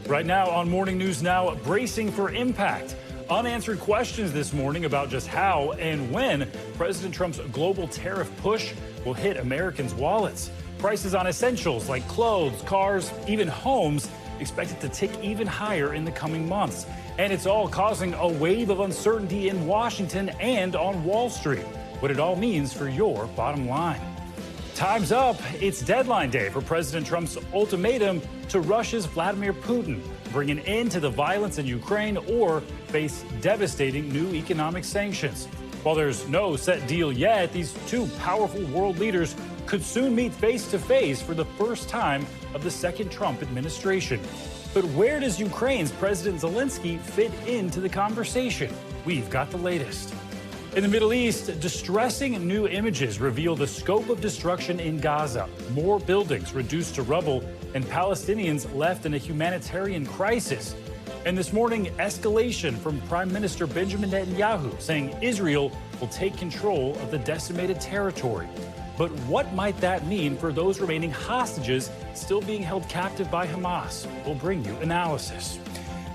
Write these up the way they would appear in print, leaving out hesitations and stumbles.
Right now on Morning News Now, bracing for impact. Unanswered questions this morning about just how and when President Trump's global tariff push will hit Americans' wallets. Prices on essentials like clothes, cars, even homes expected to tick even higher in the coming months. And it's all causing a wave of uncertainty in Washington and on Wall Street. What it all means for your bottom line. Time's up. It's deadline day for President Trump's ultimatum to Russia's Vladimir Putin, bring an end to the violence in Ukraine or face devastating new economic sanctions. While there's no set deal yet, these two powerful world leaders could soon meet face to face for the first time of the second Trump administration. But where does Ukraine's President Zelensky fit into the conversation? We've got the latest. In the Middle East, distressing new images reveal the scope of destruction in Gaza. More buildings reduced to rubble and Palestinians left in a humanitarian crisis. And this morning, escalation from Prime Minister Benjamin Netanyahu saying Israel will take control of the decimated territory. But what might that mean for those remaining hostages still being held captive by Hamas? We'll bring you analysis.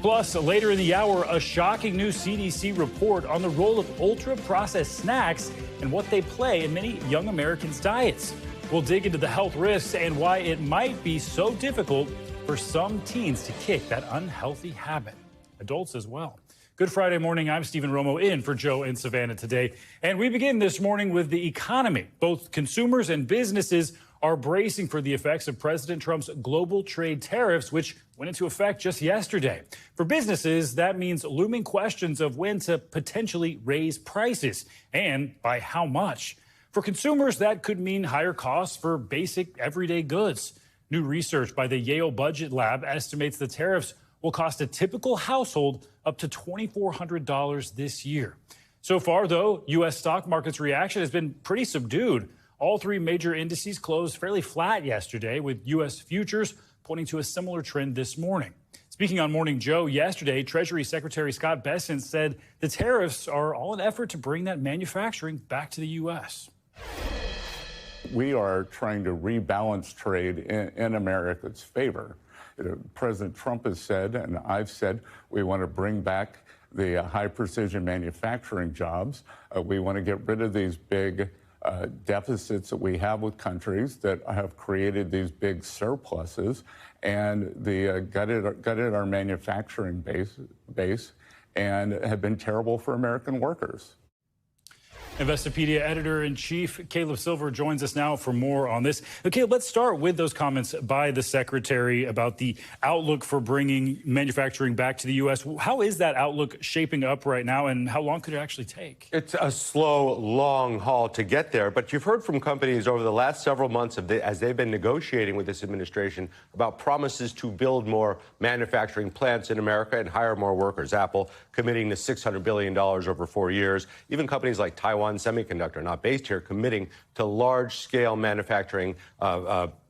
Plus, later in the hour, a shocking new CDC report on the role of ultra-processed snacks and what they play in many young Americans' diets. We'll dig into the health risks and why it might be so difficult for some teens to kick that unhealthy habit. Adults as well. Good Friday morning. I'm Stephen Romo in for Joe in Savannah today. And we begin this morning with the economy. Both consumers and businesses are bracing for the effects of President Trump's global trade tariffs, which went into effect just yesterday. For businesses, that means looming questions of when to potentially raise prices and by how much. For consumers, that could mean higher costs for basic everyday goods. New research by the Yale Budget Lab estimates the tariffs will cost a typical household up to $2,400 this year. So far, though, U.S. stock market's reaction has been pretty subdued. All three major indices closed fairly flat yesterday, with U.S. futures pointing to a similar trend this morning. Speaking on Morning Joe yesterday, Treasury Secretary Scott Bessent said the tariffs are all an effort to bring that manufacturing back to the U.S. We are trying to rebalance trade in America's favor. President Trump has said, and I've said, we want to bring back the high-precision manufacturing jobs. We want to get rid of these big deficits that we have with countries that have created these big surpluses, and the gutted our manufacturing base and have been terrible for American workers. Investopedia editor-in-chief Caleb Silver joins us now for more on this. Okay, let's start with those comments by the secretary about the outlook for bringing manufacturing back to the U.S. How is that outlook shaping up right now, and how long could it actually take? It's a slow, long haul to get there, but you've heard from companies over the last several months as they've been negotiating with this administration about promises to build more manufacturing plants in America and hire more workers. Apple committing to $600 billion over 4 years. Even companies like Taiwan Semiconductor, not based here, committing to large-scale manufacturing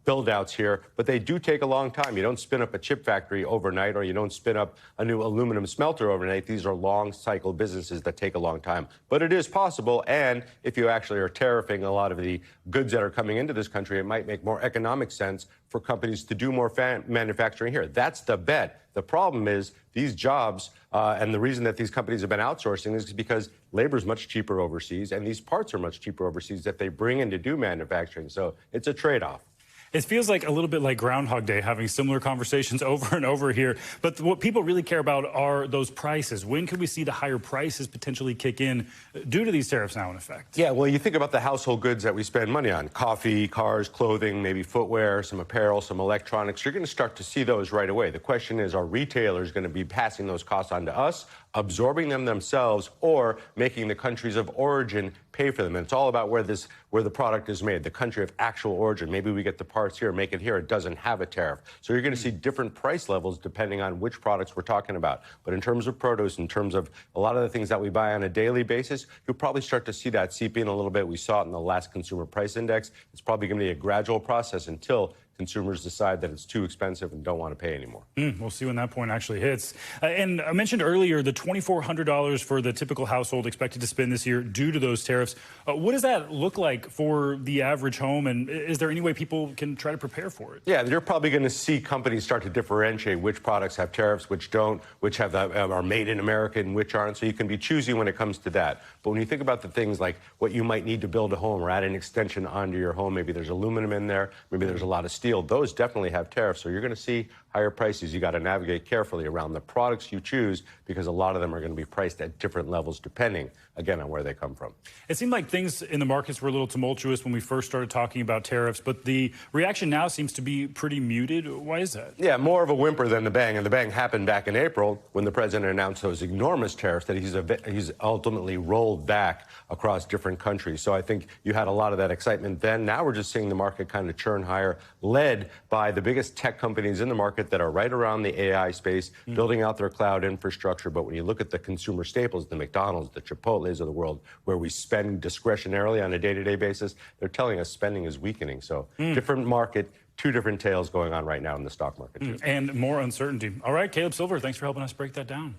build-outs here, but they do take a long time. You don't spin up a chip factory overnight, or you don't spin up a new aluminum smelter overnight. These are long-cycle businesses that take a long time. But it is possible, and if you actually are tariffing a lot of the goods that are coming into this country, it might make more economic sense for companies to do more manufacturing here. That's the bet. The problem is these jobs, and the reason that these companies have been outsourcing is because labor is much cheaper overseas, and these parts are much cheaper overseas that they bring in to do manufacturing. So it's a trade-off. It feels like a little bit like Groundhog Day, having similar conversations over and over here. But what people really care about are those prices. When could we see the higher prices potentially kick in due to these tariffs now in effect? Yeah, well, you think about the household goods that we spend money on: coffee, cars, clothing, maybe footwear, some apparel, some electronics. You're going to start to see those right away. The question is, are retailers going to be passing those costs on to us, absorbing them themselves, or making the countries of origin pay for them? And it's all about where the product is made, the country of actual origin. Maybe we get the parts here, make it here. It doesn't have a tariff. So you're going to see different price levels depending on which products we're talking about. But in terms of produce, in terms of a lot of the things that we buy on a daily basis, you'll probably start to see that seep in a little bit. We saw it in the last consumer price index. It's probably going to be a gradual process until consumers decide that it's too expensive and don't want to pay anymore. We'll see when that point actually hits. And I mentioned earlier the $2,400 for the typical household expected to spend this year due to those tariffs. What does that look like for the average home? And is there any way people can try to prepare for it? Yeah, you're probably going to see companies start to differentiate which products have tariffs, which don't, which are made in America and which aren't. So you can be choosy when it comes to that. But when you think about the things like what you might need to build a home or add an extension onto your home, maybe there's aluminum in there, maybe there's a lot of steel, those definitely have tariffs. So you're going to see higher prices. You got to navigate carefully around the products you choose because a lot of them are going to be priced at different levels depending, again, on where they come from. It seemed like things in the markets were a little tumultuous when we first started talking about tariffs, but the reaction now seems to be pretty muted. Why is that? Yeah, more of a whimper than the bang. And the bang happened back in April when the president announced those enormous tariffs that he's ultimately rolled back across different countries. So I think you had a lot of that excitement then. Now we're just seeing the market kind of churn higher, led by the biggest tech companies in the market that are right around the AI space, building out their cloud infrastructure. But when you look at the consumer staples, the McDonald's, the Chipotle's of the world, where we spend discretionarily on a day-to-day basis, they're telling us spending is weakening. So different market, two different tales going on right now in the stock market, too. And more uncertainty. All right, Caleb Silver, thanks for helping us break that down.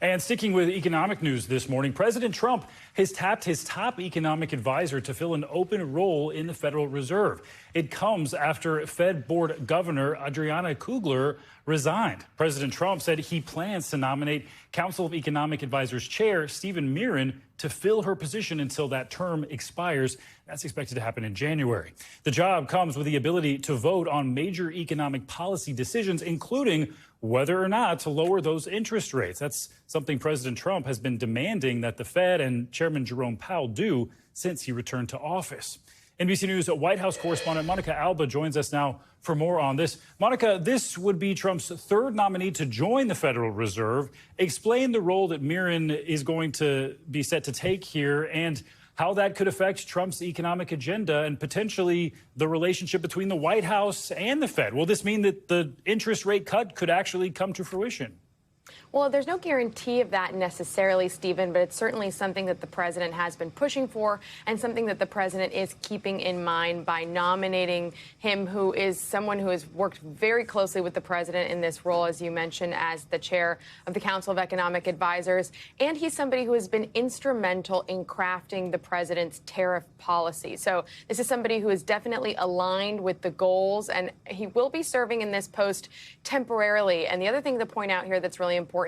And sticking with economic news this morning, President Trump has tapped his top economic advisor to fill an open role in the Federal Reserve. It comes after Fed Board Governor Adriana Kugler resigned. President Trump said he plans to nominate Council of Economic Advisors Chair Stephen Miron to fill her position until that term expires. That's expected to happen in January. The job comes with the ability to vote on major economic policy decisions, including whether or not to lower those interest rates. That's something President Trump has been demanding that the Fed and Chairman Jerome Powell do since he returned to office. NBC News White House correspondent Monica Alba joins us now for more on this. Monica, this would be Trump's third nominee to join the Federal Reserve. Explain the role that Miron is going to be set to take here and how that could affect Trump's economic agenda and potentially the relationship between the White House and the Fed. Will this mean that the interest rate cut could actually come to fruition? Well, there's no guarantee of that necessarily, Stephen, but it's certainly something that the president has been pushing for and something that the president is keeping in mind by nominating him, who is someone who has worked very closely with the president in this role, as you mentioned, as the chair of the Council of Economic Advisors. And he's somebody who has been instrumental in crafting the president's tariff policy. So this is somebody who is definitely aligned with the goals, and he will be serving in this post temporarily. And the other thing to point out here that's really important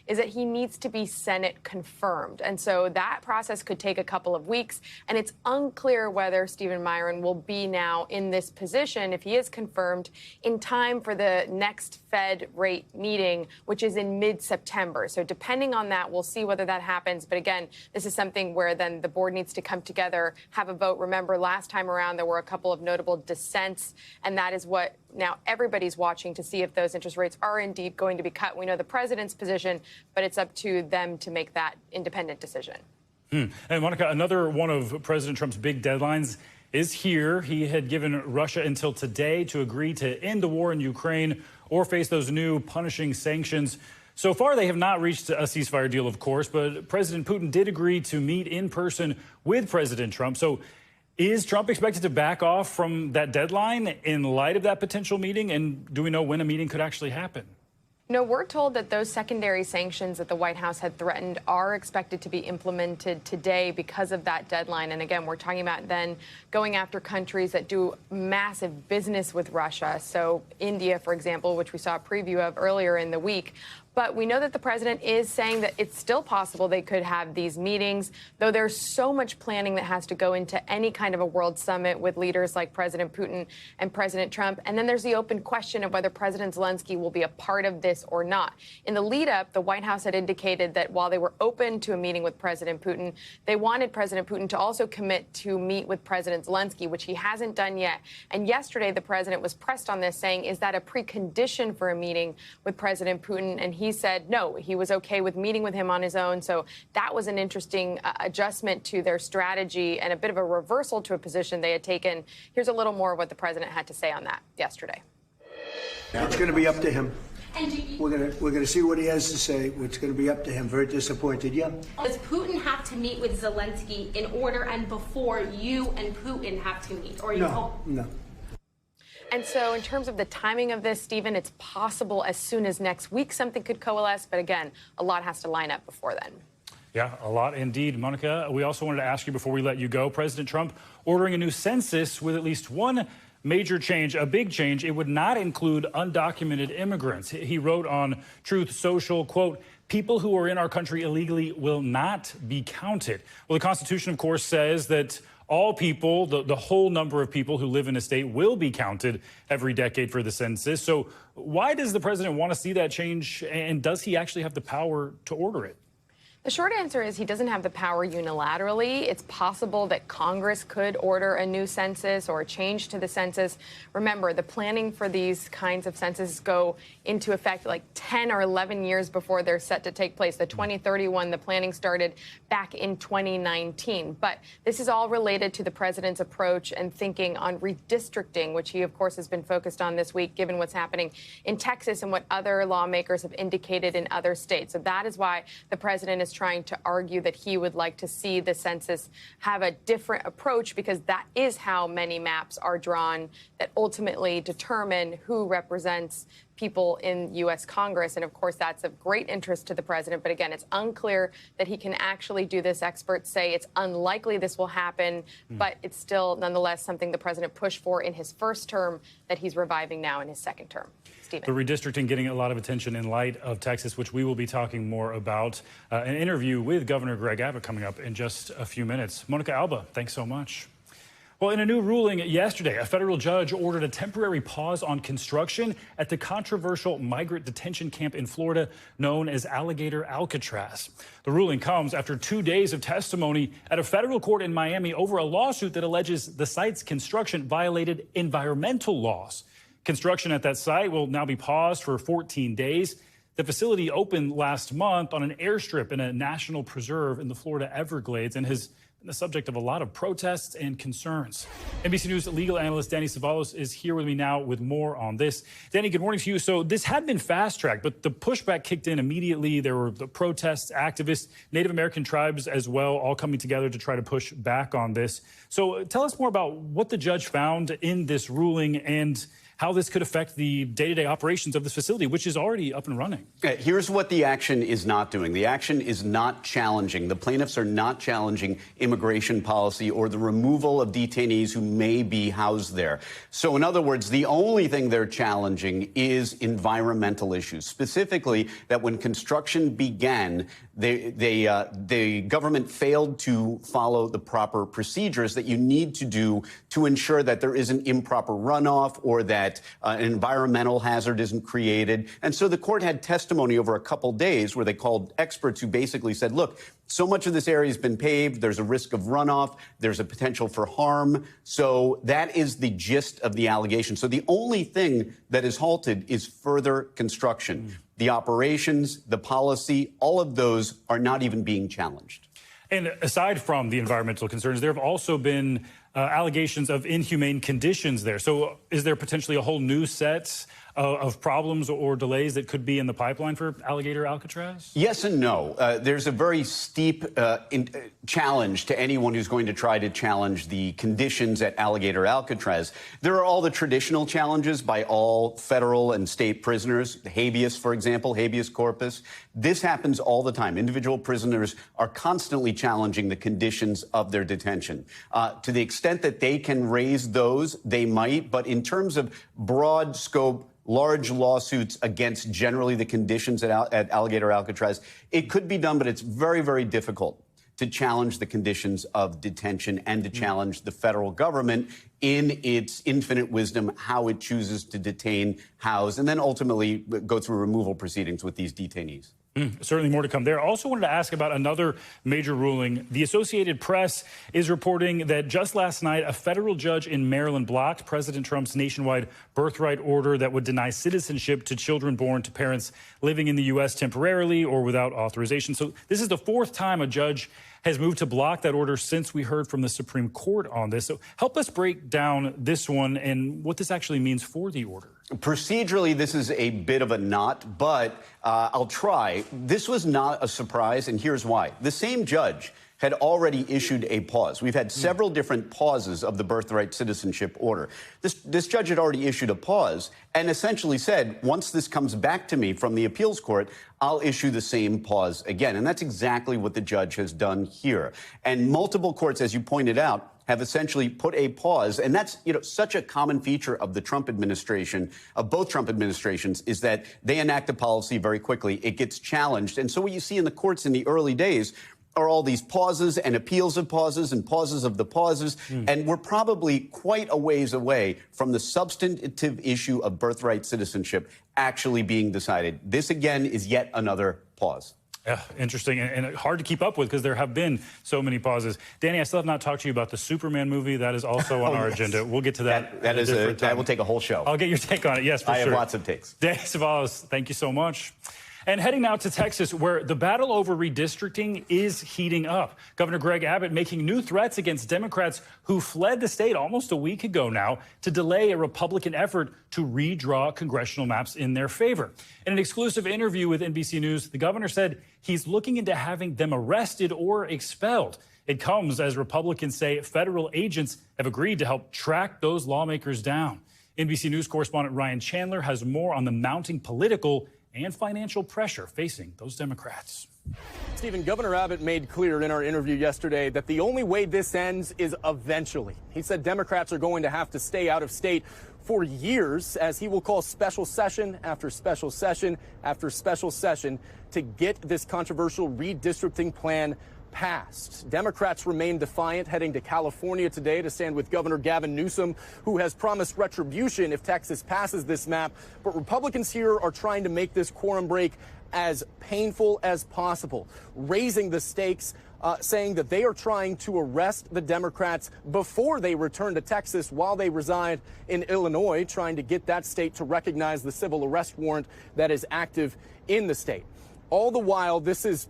is that he needs to be Senate confirmed. And so that process could take a couple of weeks. And it's unclear whether Stephen Miron will be now in this position, if he is confirmed, in time for the next Fed rate meeting, which is in mid-September. So depending on that, we'll see whether that happens. But again, this is something where then the board needs to come together, have a vote. Remember, last time around, there were a couple of notable dissents. And that is what now everybody's watching to see if those interest rates are indeed going to be cut. We know the president's position, but it's up to them to make that independent decision. And Monica, another one of President Trump's big deadlines is here. He had given Russia until today to agree to end the war in Ukraine or face those new punishing sanctions. So far, they have not reached a ceasefire deal, of course, but President Putin did agree to meet in person with President Trump. So is Trump expected to back off from that deadline in light of that potential meeting? And do we know when a meeting could actually happen? No, we're told that those secondary sanctions that the White House had threatened are expected to be implemented today because of that deadline. And again, we're talking about then going after countries that do massive business with Russia. So India, for example, which we saw a preview of earlier in the week. But we know that the president is saying that it's still possible they could have these meetings, though there's so much planning that has to go into any kind of a world summit with leaders like President Putin and President Trump. And then there's the open question of whether President Zelensky will be a part of this or not. In the lead up, the White House had indicated that while they were open to a meeting with President Putin, they wanted President Putin to also commit to meet with President Zelensky, which he hasn't done yet. And yesterday, the president was pressed on this, saying, is that a precondition for a meeting with President Putin? And he said no, he was okay with meeting with him on his own. So that was an interesting adjustment to their strategy and a bit of a reversal to a position they had taken. Here's a little more of what the president had to say on that yesterday. It's going to be up to him. We're going to see what he has to say. It's going to be up to him. Very disappointed, yeah. Does Putin have to meet with Zelensky in order and before you and Putin have to meet? Or no. And so in terms of the timing of this, Stephen, it's possible as soon as next week something could coalesce. But again, a lot has to line up before then. Yeah, a lot indeed. Monica, we also wanted to ask you before we let you go, President Trump ordering a new census with at least one major change, a big change. It would not include undocumented immigrants. He wrote on Truth Social, quote, "People who are in our country illegally will not be counted." Well, the Constitution, of course, says that all people, the whole number of people who live in a state will be counted every decade for the census. So why does the president want to see that change, and does he actually have the power to order it? The short answer is he doesn't have the power unilaterally. It's possible that Congress could order a new census or a change to the census. Remember, the planning for these kinds of censuses go into effect like 10 or 11 years before they're set to take place. The 2031, the planning started back in 2019. But this is all related to the president's approach and thinking on redistricting, which he, of course, has been focused on this week, given what's happening in Texas and what other lawmakers have indicated in other states. So that is why the president is trying to argue that he would like to see the census have a different approach, because that is how many maps are drawn that ultimately determine who represents people in U.S. Congress. And of course, that's of great interest to the president. But again, it's unclear that he can actually do this. Experts say it's unlikely this will happen, but it's still nonetheless something the president pushed for in his first term that he's reviving now in his second term. Stephen. The redistricting getting a lot of attention in light of Texas, which we will be talking more about. An interview with Governor Greg Abbott coming up in just a few minutes. Monica Alba, thanks so much. Well, in a new ruling yesterday, a federal judge ordered a temporary pause on construction at the controversial migrant detention camp in Florida known as Alligator Alcatraz. The ruling comes after 2 days of testimony at a federal court in Miami over a lawsuit that alleges the site's construction violated environmental laws. Construction at that site will now be paused for 14 days. The facility opened last month on an airstrip in a national preserve in the Florida Everglades and has the subject of a lot of protests and concerns. NBC News legal analyst Danny Savalos is here with me now with more on this. Danny, good morning to you. So this had been fast-tracked, but the pushback kicked in immediately. There were the protests, activists, Native American tribes as well, all coming together to try to push back on this. So tell us more about what the judge found in this ruling and how this could affect the day-to-day operations of this facility, which is already up and running. Here's what the action is not doing. The action is not challenging. The plaintiffs are not challenging immigration policy or the removal of detainees who may be housed there. So in other words, the only thing they're challenging is environmental issues, specifically that when construction began, the government failed to follow the proper procedures that you need to do to ensure that there isn't improper runoff or that an environmental hazard isn't created. And so the court had testimony over a couple days where they called experts who basically said, look, so much of this area has been paved. There's a risk of runoff. There's a potential for harm. So that is the gist of the allegation. So the only thing that is halted is further construction. The operations, the policy, all of those are not even being challenged. And aside from the environmental concerns, there have also been allegations of inhumane conditions there. So is there potentially a whole new set of problems or delays that could be in the pipeline for Alligator Alcatraz? Yes and no. There's a very steep challenge to anyone who's going to try to challenge the conditions at Alligator Alcatraz. There are all the traditional challenges by all federal and state prisoners, habeas, for example, habeas corpus. This happens all the time. Individual prisoners are constantly challenging the conditions of their detention. To the extent that they can raise those, they might. But in terms of broad scope, large lawsuits against generally the conditions at Alligator Alcatraz, it could be done, but it's very, very difficult to challenge the conditions of detention and to challenge the federal government in its infinite wisdom, how it chooses to detain, house, and then ultimately go through removal proceedings with these detainees. Certainly more to come there. Also wanted to ask about another major ruling. The Associated Press is reporting that just last night, a federal judge in Maryland blocked President Trump's nationwide birthright order that would deny citizenship to children born to parents living in the U.S. temporarily or without authorization. So this is the fourth time a judge has moved to block that order since we heard from the Supreme Court on this. So help us break down this one and what this actually means for the order. Procedurally, this is a bit of a knot, but I'll try. This was not a surprise, and here's why. The same judge had already issued a pause. We've had several different pauses of the birthright citizenship order. This judge had already issued a pause and essentially said, once this comes back to me from the appeals court, I'll issue the same pause again. And that's exactly what the judge has done here. And multiple courts, as you pointed out, have essentially put a pause. And that's, such a common feature of the Trump administration, of both Trump administrations, is that they enact a policy very quickly. It gets challenged. And so what you see in the courts in the early days are all these pauses and appeals of pauses and pauses of the pauses. And we're probably quite a ways away from the substantive issue of birthright citizenship actually being decided. This, again, is yet another pause. Yeah, interesting and hard to keep up with because there have been so many pauses. Danny, I still have not talked to you about the Superman movie. That is also on our agenda. We'll get to that. That will take a whole show. I'll get your take on it. Yes, for sure. I have lots of takes. Danny Savalas, thank you so much. And heading now to Texas, where the battle over redistricting is heating up. Governor Greg Abbott making new threats against Democrats who fled the state almost a week ago now to delay a Republican effort to redraw congressional maps in their favor. In an exclusive interview with NBC News, the governor said he's looking into having them arrested or expelled. It comes as Republicans say federal agents have agreed to help track those lawmakers down. NBC News correspondent Ryan Chandler has more on the mounting political and financial pressure facing those Democrats. Stephen, Governor Abbott made clear in our interview yesterday that the only way this ends is eventually. He said Democrats are going to have to stay out of state for years, as he will call special session after special session after special session to get this controversial redistricting plan passed. Democrats remain defiant, heading to California today to stand with Governor Gavin Newsom, who has promised retribution if Texas passes this map. But Republicans here are trying to make this quorum break as painful as possible, raising the stakes, saying that they are trying to arrest the Democrats before they return to Texas while they reside in Illinois, trying to get that state to recognize the civil arrest warrant that is active in the state. All the while, this is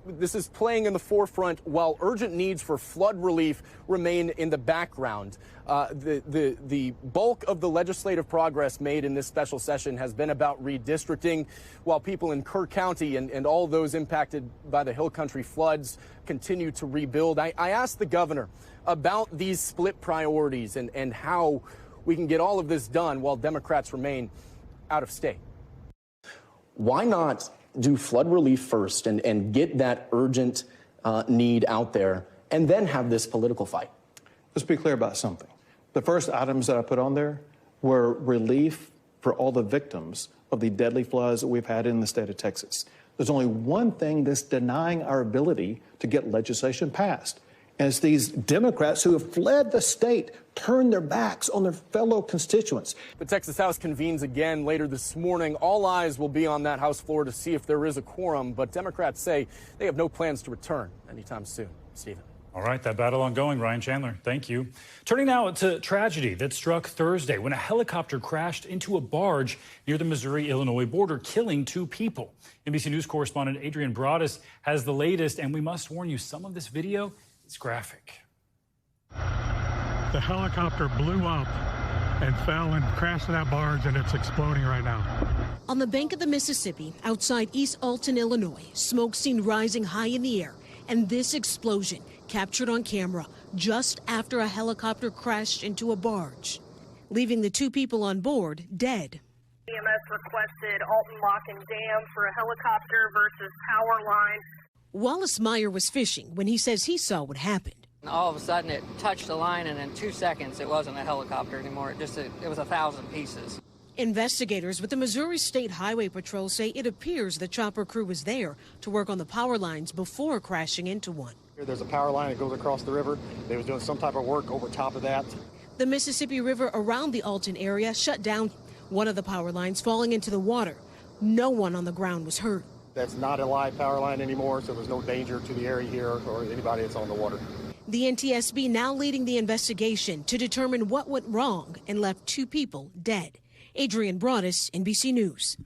playing in the forefront while urgent needs for flood relief remain in the background. The bulk of the legislative progress made in this special session has been about redistricting, while people in Kerr County and all those impacted by the Hill Country floods continue to rebuild. I asked the governor about these split priorities and how we can get all of this done while Democrats remain out of state. Why not do flood relief first and get that urgent need out there and then have this political fight? Let's be clear about something. The first items that I put on there were relief for all the victims of the deadly floods that we've had in the state of Texas. There's only one thing that's denying our ability to get legislation passed. And it's these Democrats who have fled the state, turned their backs on their fellow constituents. The Texas House convenes again later this morning. All eyes will be on that House floor to see if there is a quorum, but Democrats say they have no plans to return anytime soon. Stephen. All right, that battle ongoing. Ryan Chandler, thank you. Turning now to tragedy that struck Thursday when a helicopter crashed into a barge near the Missouri-Illinois border, killing 2 people. NBC News correspondent Adrian Broadus has the latest, and we must warn you, some of this video is graphic. The helicopter blew up and fell and crashed that barge, and it's exploding right now. On the bank of the Mississippi, outside East Alton, Illinois, smoke seen rising high in the air, and this explosion captured on camera just after a helicopter crashed into a barge, leaving the 2 people on board dead. EMS requested Alton Lock and Dam for a helicopter versus power line. Wallace Meyer was fishing when he says he saw what happened. All of a sudden it touched the line, and in 2 seconds it wasn't a helicopter anymore. It was 1,000 pieces. Investigators with the Missouri State Highway Patrol say it appears the chopper crew was there to work on the power lines before crashing into one. There's a power line that goes across the river. They was doing some type of work over top of that. The Mississippi River around the Alton area shut down, one of the power lines falling into the water. No one on the ground was hurt. That's not a live power line anymore, so there's no danger to the area here or anybody that's on the water. The NTSB now leading the investigation to determine what went wrong and left 2 people dead. Adrian Broadus, NBC News.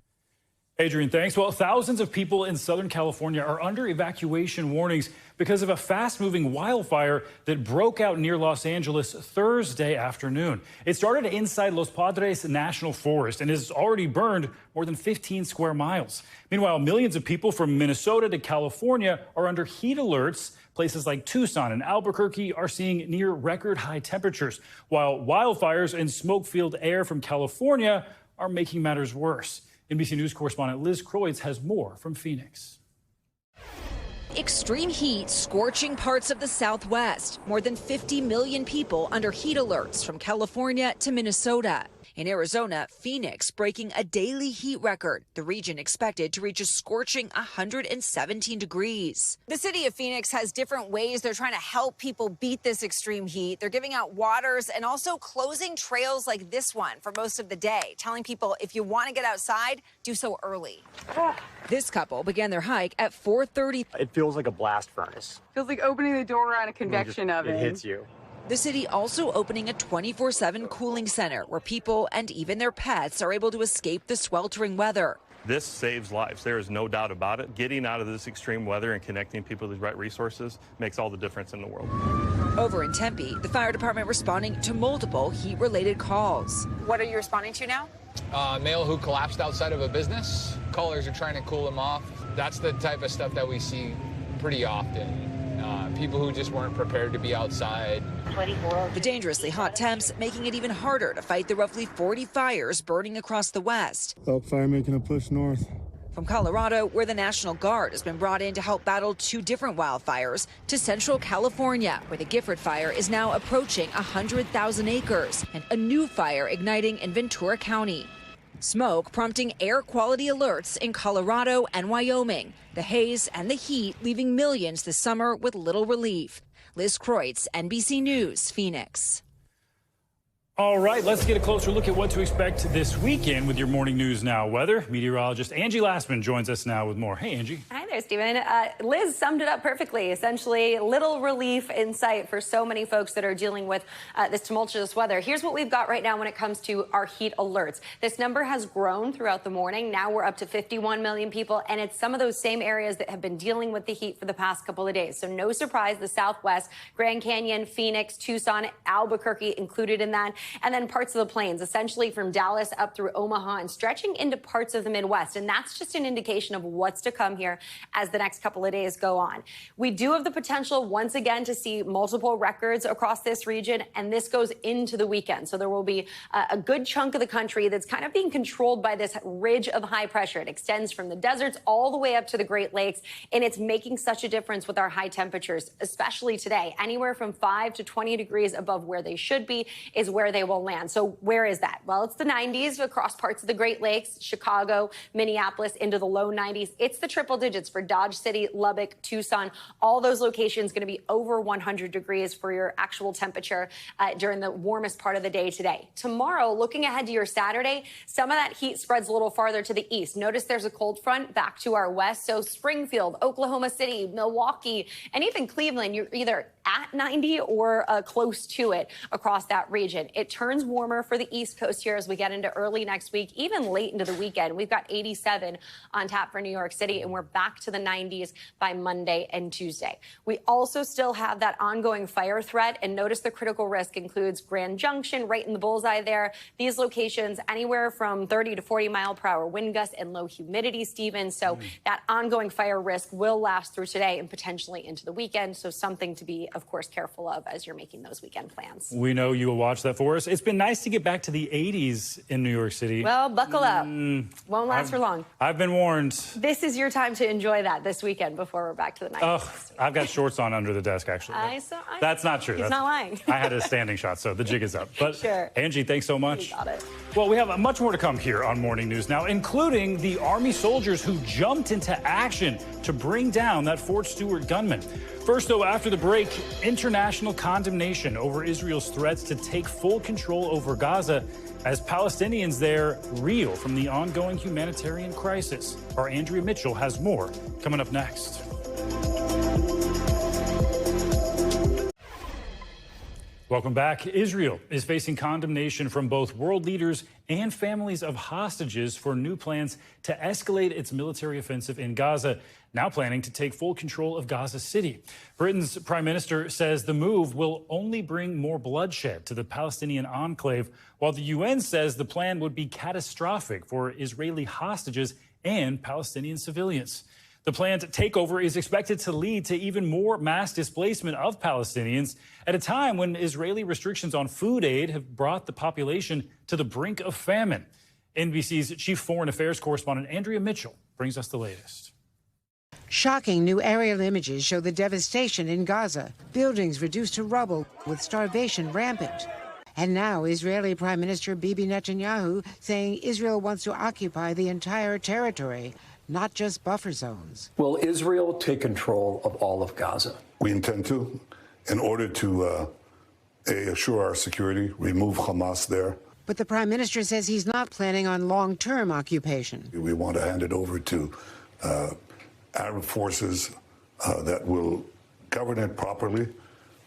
Adrian, thanks. Well, thousands of people in Southern California are under evacuation warnings because of a fast-moving wildfire that broke out near Los Angeles Thursday afternoon. It started inside Los Padres National Forest and has already burned more than 15 square miles. Meanwhile, millions of people from Minnesota to California are under heat alerts. Places like Tucson and Albuquerque are seeing near record high temperatures, while wildfires and smoke-filled air from California are making matters worse. NBC News correspondent Liz Kreutz has more from Phoenix. Extreme heat scorching parts of the Southwest. More than 50 million people under heat alerts from California to Minnesota. In Arizona, Phoenix breaking a daily heat record. The region expected to reach a scorching 117 degrees. The city of Phoenix has different ways they're trying to help people beat this extreme heat. They're giving out waters and also closing trails like this one for most of the day, telling people if you want to get outside, do so early. This couple began their hike at 4:30. It feels like a blast furnace. Feels like opening the door on a convection oven. It hits you. The city also opening a 24/7 cooling center where people and even their pets are able to escape the sweltering weather. This saves lives. There is no doubt about it. Getting out of this extreme weather and connecting people to the right resources makes all the difference in the world. Over in Tempe, the fire department responding to multiple heat-related calls. What are you responding to now? Male who collapsed outside of a business. Callers are trying to cool him off. That's the type of stuff that we see pretty often. People who just weren't prepared to be outside. The dangerously hot temps making it even harder to fight the roughly 40 fires burning across the West. Elk fire making a push north. From Colorado, where the National Guard has been brought in to help battle 2 different wildfires, to Central California, where the Gifford fire is now approaching 100,000 acres, and a new fire igniting in Ventura County. Smoke prompting air quality alerts in Colorado and Wyoming. The haze and the heat leaving millions this summer with little relief. Liz Kreutz, NBC News, Phoenix. All right, let's get a closer look at what to expect this weekend with your Morning News Now weather. Meteorologist Angie Lastman joins us now with more. Hey, Angie. Hi there, Stephen. Liz summed it up perfectly. Essentially, little relief in sight for so many folks that are dealing with this tumultuous weather. Here's what we've got right now when it comes to our heat alerts. This number has grown throughout the morning. Now we're up to 51 million people, and it's some of those same areas that have been dealing with the heat for the past couple of days. So no surprise, the Southwest, Grand Canyon, Phoenix, Tucson, Albuquerque included in that. And then parts of the plains, essentially from Dallas up through Omaha and stretching into parts of the Midwest. And that's just an indication of what's to come here as the next couple of days go on. We do have the potential once again to see multiple records across this region, and this goes into the weekend. So there will be a good chunk of the country that's kind of being controlled by this ridge of high pressure. It extends from the deserts all the way up to the Great Lakes, and it's making such a difference with our high temperatures, especially today. Anywhere from 5 to 20 degrees above where they should be is where they will land. So where is that? Well, it's the 90s across parts of the Great Lakes, Chicago, Minneapolis, into the low 90s. It's the triple digits for Dodge City, Lubbock, Tucson. All those locations going to be over 100 degrees for your actual temperature during the warmest part of the day today. Tomorrow, looking ahead to your Saturday, some of that heat spreads a little farther to the east. Notice there's a cold front back to our west. So Springfield, Oklahoma City, Milwaukee, and even Cleveland, you're either at 90 or close to it across that region. It turns warmer for the East Coast here as we get into early next week, even late into the weekend. We've got 87 on tap for New York City, and we're back to the 90s by Monday and Tuesday. We also still have that ongoing fire threat, and notice the critical risk includes Grand Junction, right in the bullseye there. These locations, anywhere from 30 to 40 mile per hour wind gusts and low humidity, Stephen. So that ongoing fire risk will last through today and potentially into the weekend. So something to be, of course, careful of as you're making those weekend plans. We know you will watch that for us. It's been nice to get back to the 80s in New York City. Well, buckle up. Won't last for long. I've been warned. This is your time to enjoy that this weekend before we're back to the 90s. Oh, I've got shorts on under the desk, actually. That's not true. He's not lying. I had a standing shot, so the jig is up. But sure. Angie, thanks so much. You got it. Well, we have much more to come here on Morning News Now, including the Army soldiers who jumped into action to bring down that Fort Stewart gunman. First, though, after the break, international condemnation over Israel's threats to take full control over Gaza as Palestinians there reel from the ongoing humanitarian crisis. Our Andrea Mitchell has more coming up next. Welcome back. Israel is facing condemnation from both world leaders and families of hostages for new plans to escalate its military offensive in Gaza, now planning to take full control of Gaza City. Britain's prime minister says the move will only bring more bloodshed to the Palestinian enclave, while the UN says the plan would be catastrophic for Israeli hostages and Palestinian civilians. The planned takeover is expected to lead to even more mass displacement of Palestinians at a time when Israeli restrictions on food aid have brought the population to the brink of famine. NBC's chief foreign affairs correspondent Andrea Mitchell brings us the latest. Shocking new aerial images show the devastation in Gaza. Buildings reduced to rubble with starvation rampant. And now Israeli Prime Minister Bibi Netanyahu saying Israel wants to occupy the entire territory, not just buffer zones. Will Israel take control of all of Gaza? We intend to, in order to assure our security, remove Hamas there. But the Prime Minister says he's not planning on long-term occupation. We want to hand it over to Arab forces that will govern it properly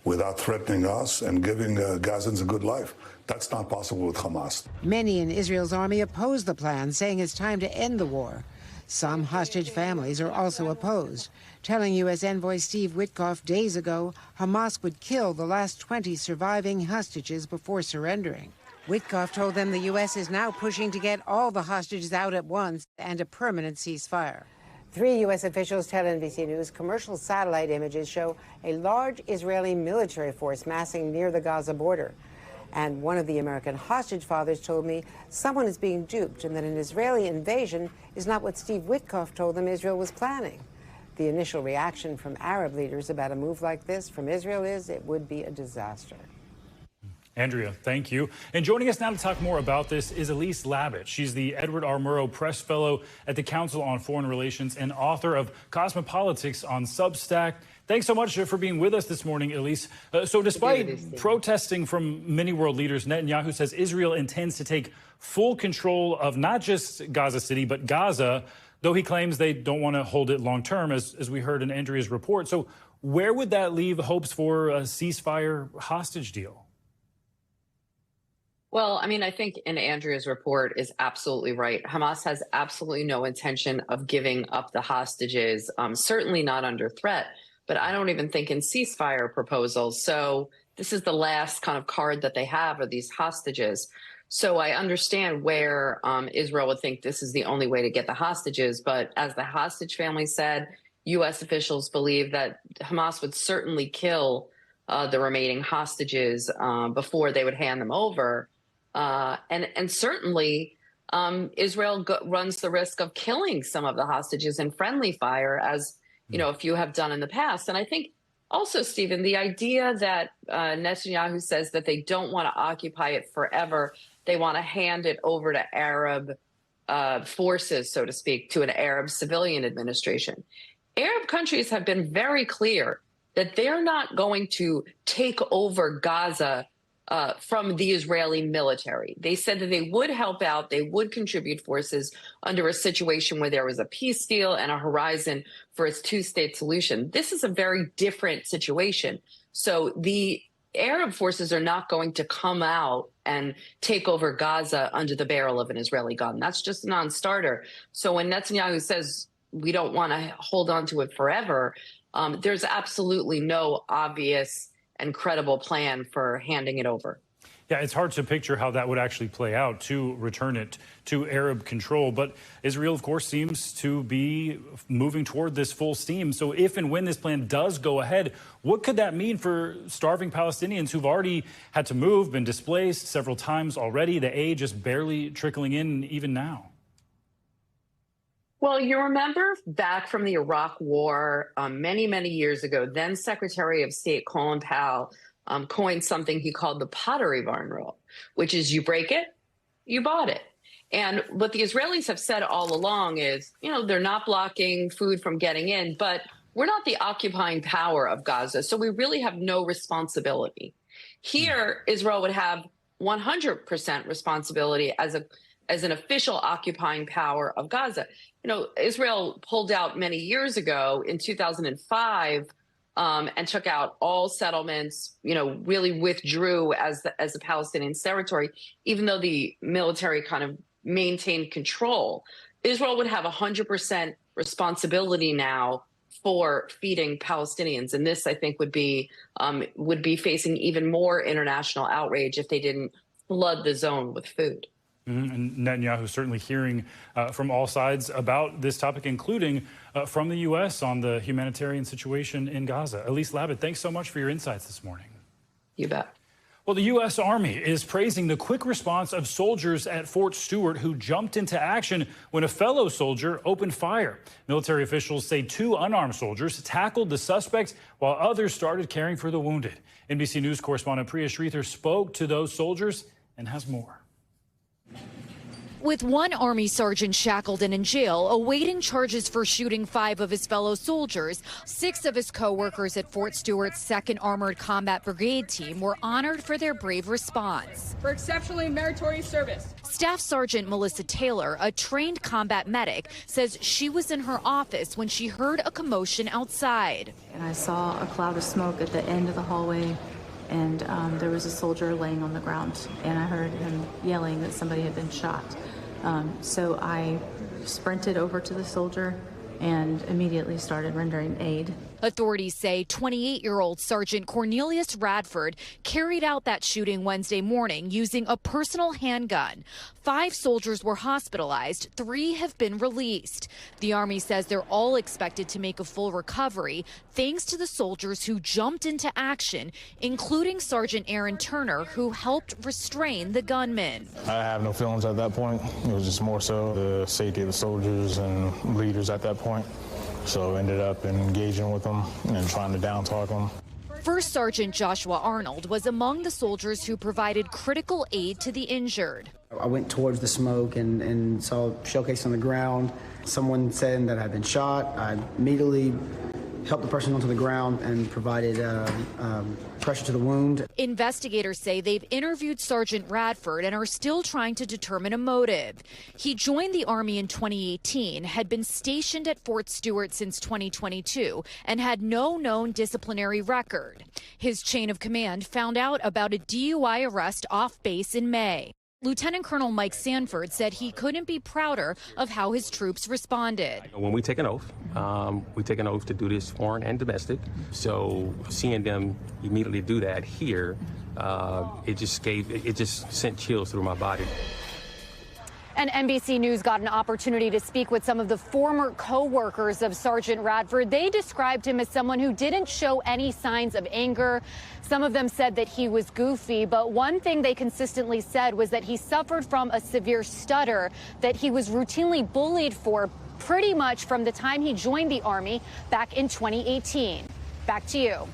without threatening us and giving Gazans a good life. That's not possible with Hamas. Many in Israel's army oppose the plan, saying it's time to end the war. Some hostage families are also opposed, telling U.S. envoy Steve Witkoff days ago Hamas would kill the last 20 surviving hostages before surrendering. Witkoff told them the U.S. is now pushing to get all the hostages out at once and a permanent ceasefire. 3 U.S. officials tell NBC News commercial satellite images show a large Israeli military force massing near the Gaza border. And one of the American hostage fathers told me someone is being duped and that an Israeli invasion is not what Steve Witkoff told them Israel was planning. The initial reaction from Arab leaders about a move like this from Israel is it would be a disaster. Andrea, thank you. And joining us now to talk more about this is Elise Labott. She's the Edward R. Murrow Press Fellow at the Council on Foreign Relations and author of Cosmopolitics on Substack. Thanks so much for being with us this morning, Elise. So despite protesting from many world leaders, Netanyahu says Israel intends to take full control of not just Gaza City, but Gaza, though he claims they don't want to hold it long term, as we heard in Andrea's report. So where would that leave hopes for a ceasefire hostage deal? Well, I mean, I think in Andrea's report is absolutely right. Hamas has absolutely no intention of giving up the hostages, certainly not under threat, but I don't even think in ceasefire proposals. So this is the last kind of card that they have are these hostages. So I understand where Israel would think this is the only way to get the hostages. But as the hostage family said, U.S. officials believe that Hamas would certainly kill the remaining hostages before they would hand them over. And certainly Israel runs the risk of killing some of the hostages in friendly fire, as you know, a few have done in the past. And I think also, Stephen, the idea that Netanyahu says that they don't want to occupy it forever, they want to hand it over to Arab forces, so to speak, to an Arab civilian administration. Arab countries have been very clear that they're not going to take over Gaza from the Israeli military. They said that they would help out, they would contribute forces under a situation where there was a peace deal and a horizon for its two-state solution. This is a very different situation. So the Arab forces are not going to come out and take over Gaza under the barrel of an Israeli gun. That's just a non-starter. So when Netanyahu says we don't want to hold on to it forever, there's absolutely no obvious and credible plan for handing it over. Yeah, it's hard to picture how that would actually play out to return it to Arab control. But Israel, of course, seems to be moving toward this full steam. So if and when this plan does go ahead, what could that mean for starving Palestinians who've already had to move, been displaced several times already, the aid just barely trickling in even now? Well, you remember back from the Iraq War many, many years ago, then Secretary of State Colin Powell coined something he called the pottery barn rule, which is you break it, you bought it. And what the Israelis have said all along is, you know, they're not blocking food from getting in, but we're not the occupying power of Gaza, so we really have no responsibility. Here, Israel would have 100% responsibility as an official occupying power of Gaza. You know, Israel pulled out many years ago in 2005 and took out all settlements, you know, really withdrew as the Palestinian territory, even though the military kind of maintained control. Israel would have 100% responsibility now for feeding Palestinians. And this, I think, would be facing even more international outrage if they didn't flood the zone with food. And Netanyahu certainly hearing from all sides about this topic, including from the U.S. on the humanitarian situation in Gaza. Elise Labott, thanks so much for your insights this morning. You bet. Well, the U.S. Army is praising the quick response of soldiers at Fort Stewart who jumped into action when a fellow soldier opened fire. Military officials say 2 unarmed soldiers tackled the suspects while others started caring for the wounded. NBC News correspondent Priya Sridhar spoke to those soldiers and has more. With one Army sergeant shackled and in jail, awaiting charges for shooting 5 of his fellow soldiers, 6 of his co-workers at Fort Stewart's 2nd Armored Combat Brigade team were honored for their brave response. For exceptionally meritorious service. Staff Sergeant Melissa Taylor, a trained combat medic, says she was in her office when she heard a commotion outside. And I saw a cloud of smoke at the end of the hallway, and there was a soldier laying on the ground, and I heard him yelling that somebody had been shot. So I sprinted over to the soldier and immediately started rendering aid. Authorities say 28-year-old Sergeant Cornelius Radford carried out that shooting Wednesday morning using a personal handgun. 5 soldiers were hospitalized. 3 have been released. The Army says they're all expected to make a full recovery thanks to the soldiers who jumped into action, including Sergeant Aaron Turner, who helped restrain the gunman. I have no feelings at that point. It was just more so the safety of the soldiers and leaders at that point. So ended up engaging with them and trying to down-talk them. First Sergeant Joshua Arnold was among the soldiers who provided critical aid to the injured. I went towards the smoke and saw a shell case on the ground. Someone said that I'd been shot. I immediately helped the person onto the ground and provided pressure to the wound. Investigators say they've interviewed Sergeant Radford and are still trying to determine a motive. He joined the Army in 2018, had been stationed at Fort Stewart since 2022, and had no known disciplinary record. His chain of command found out about a DUI arrest off base in May. Lieutenant Colonel Mike Sanford said he couldn't be prouder of how his troops responded. When we take an oath to do this foreign and domestic. So seeing them immediately do that here, it just sent chills through my body. And NBC News got an opportunity to speak with some of the former co-workers of Sergeant Radford. They described him as someone who didn't show any signs of anger. Some of them said that he was goofy, but one thing they consistently said was that he suffered from a severe stutter that he was routinely bullied for pretty much from the time he joined the Army back in 2018. Back to you.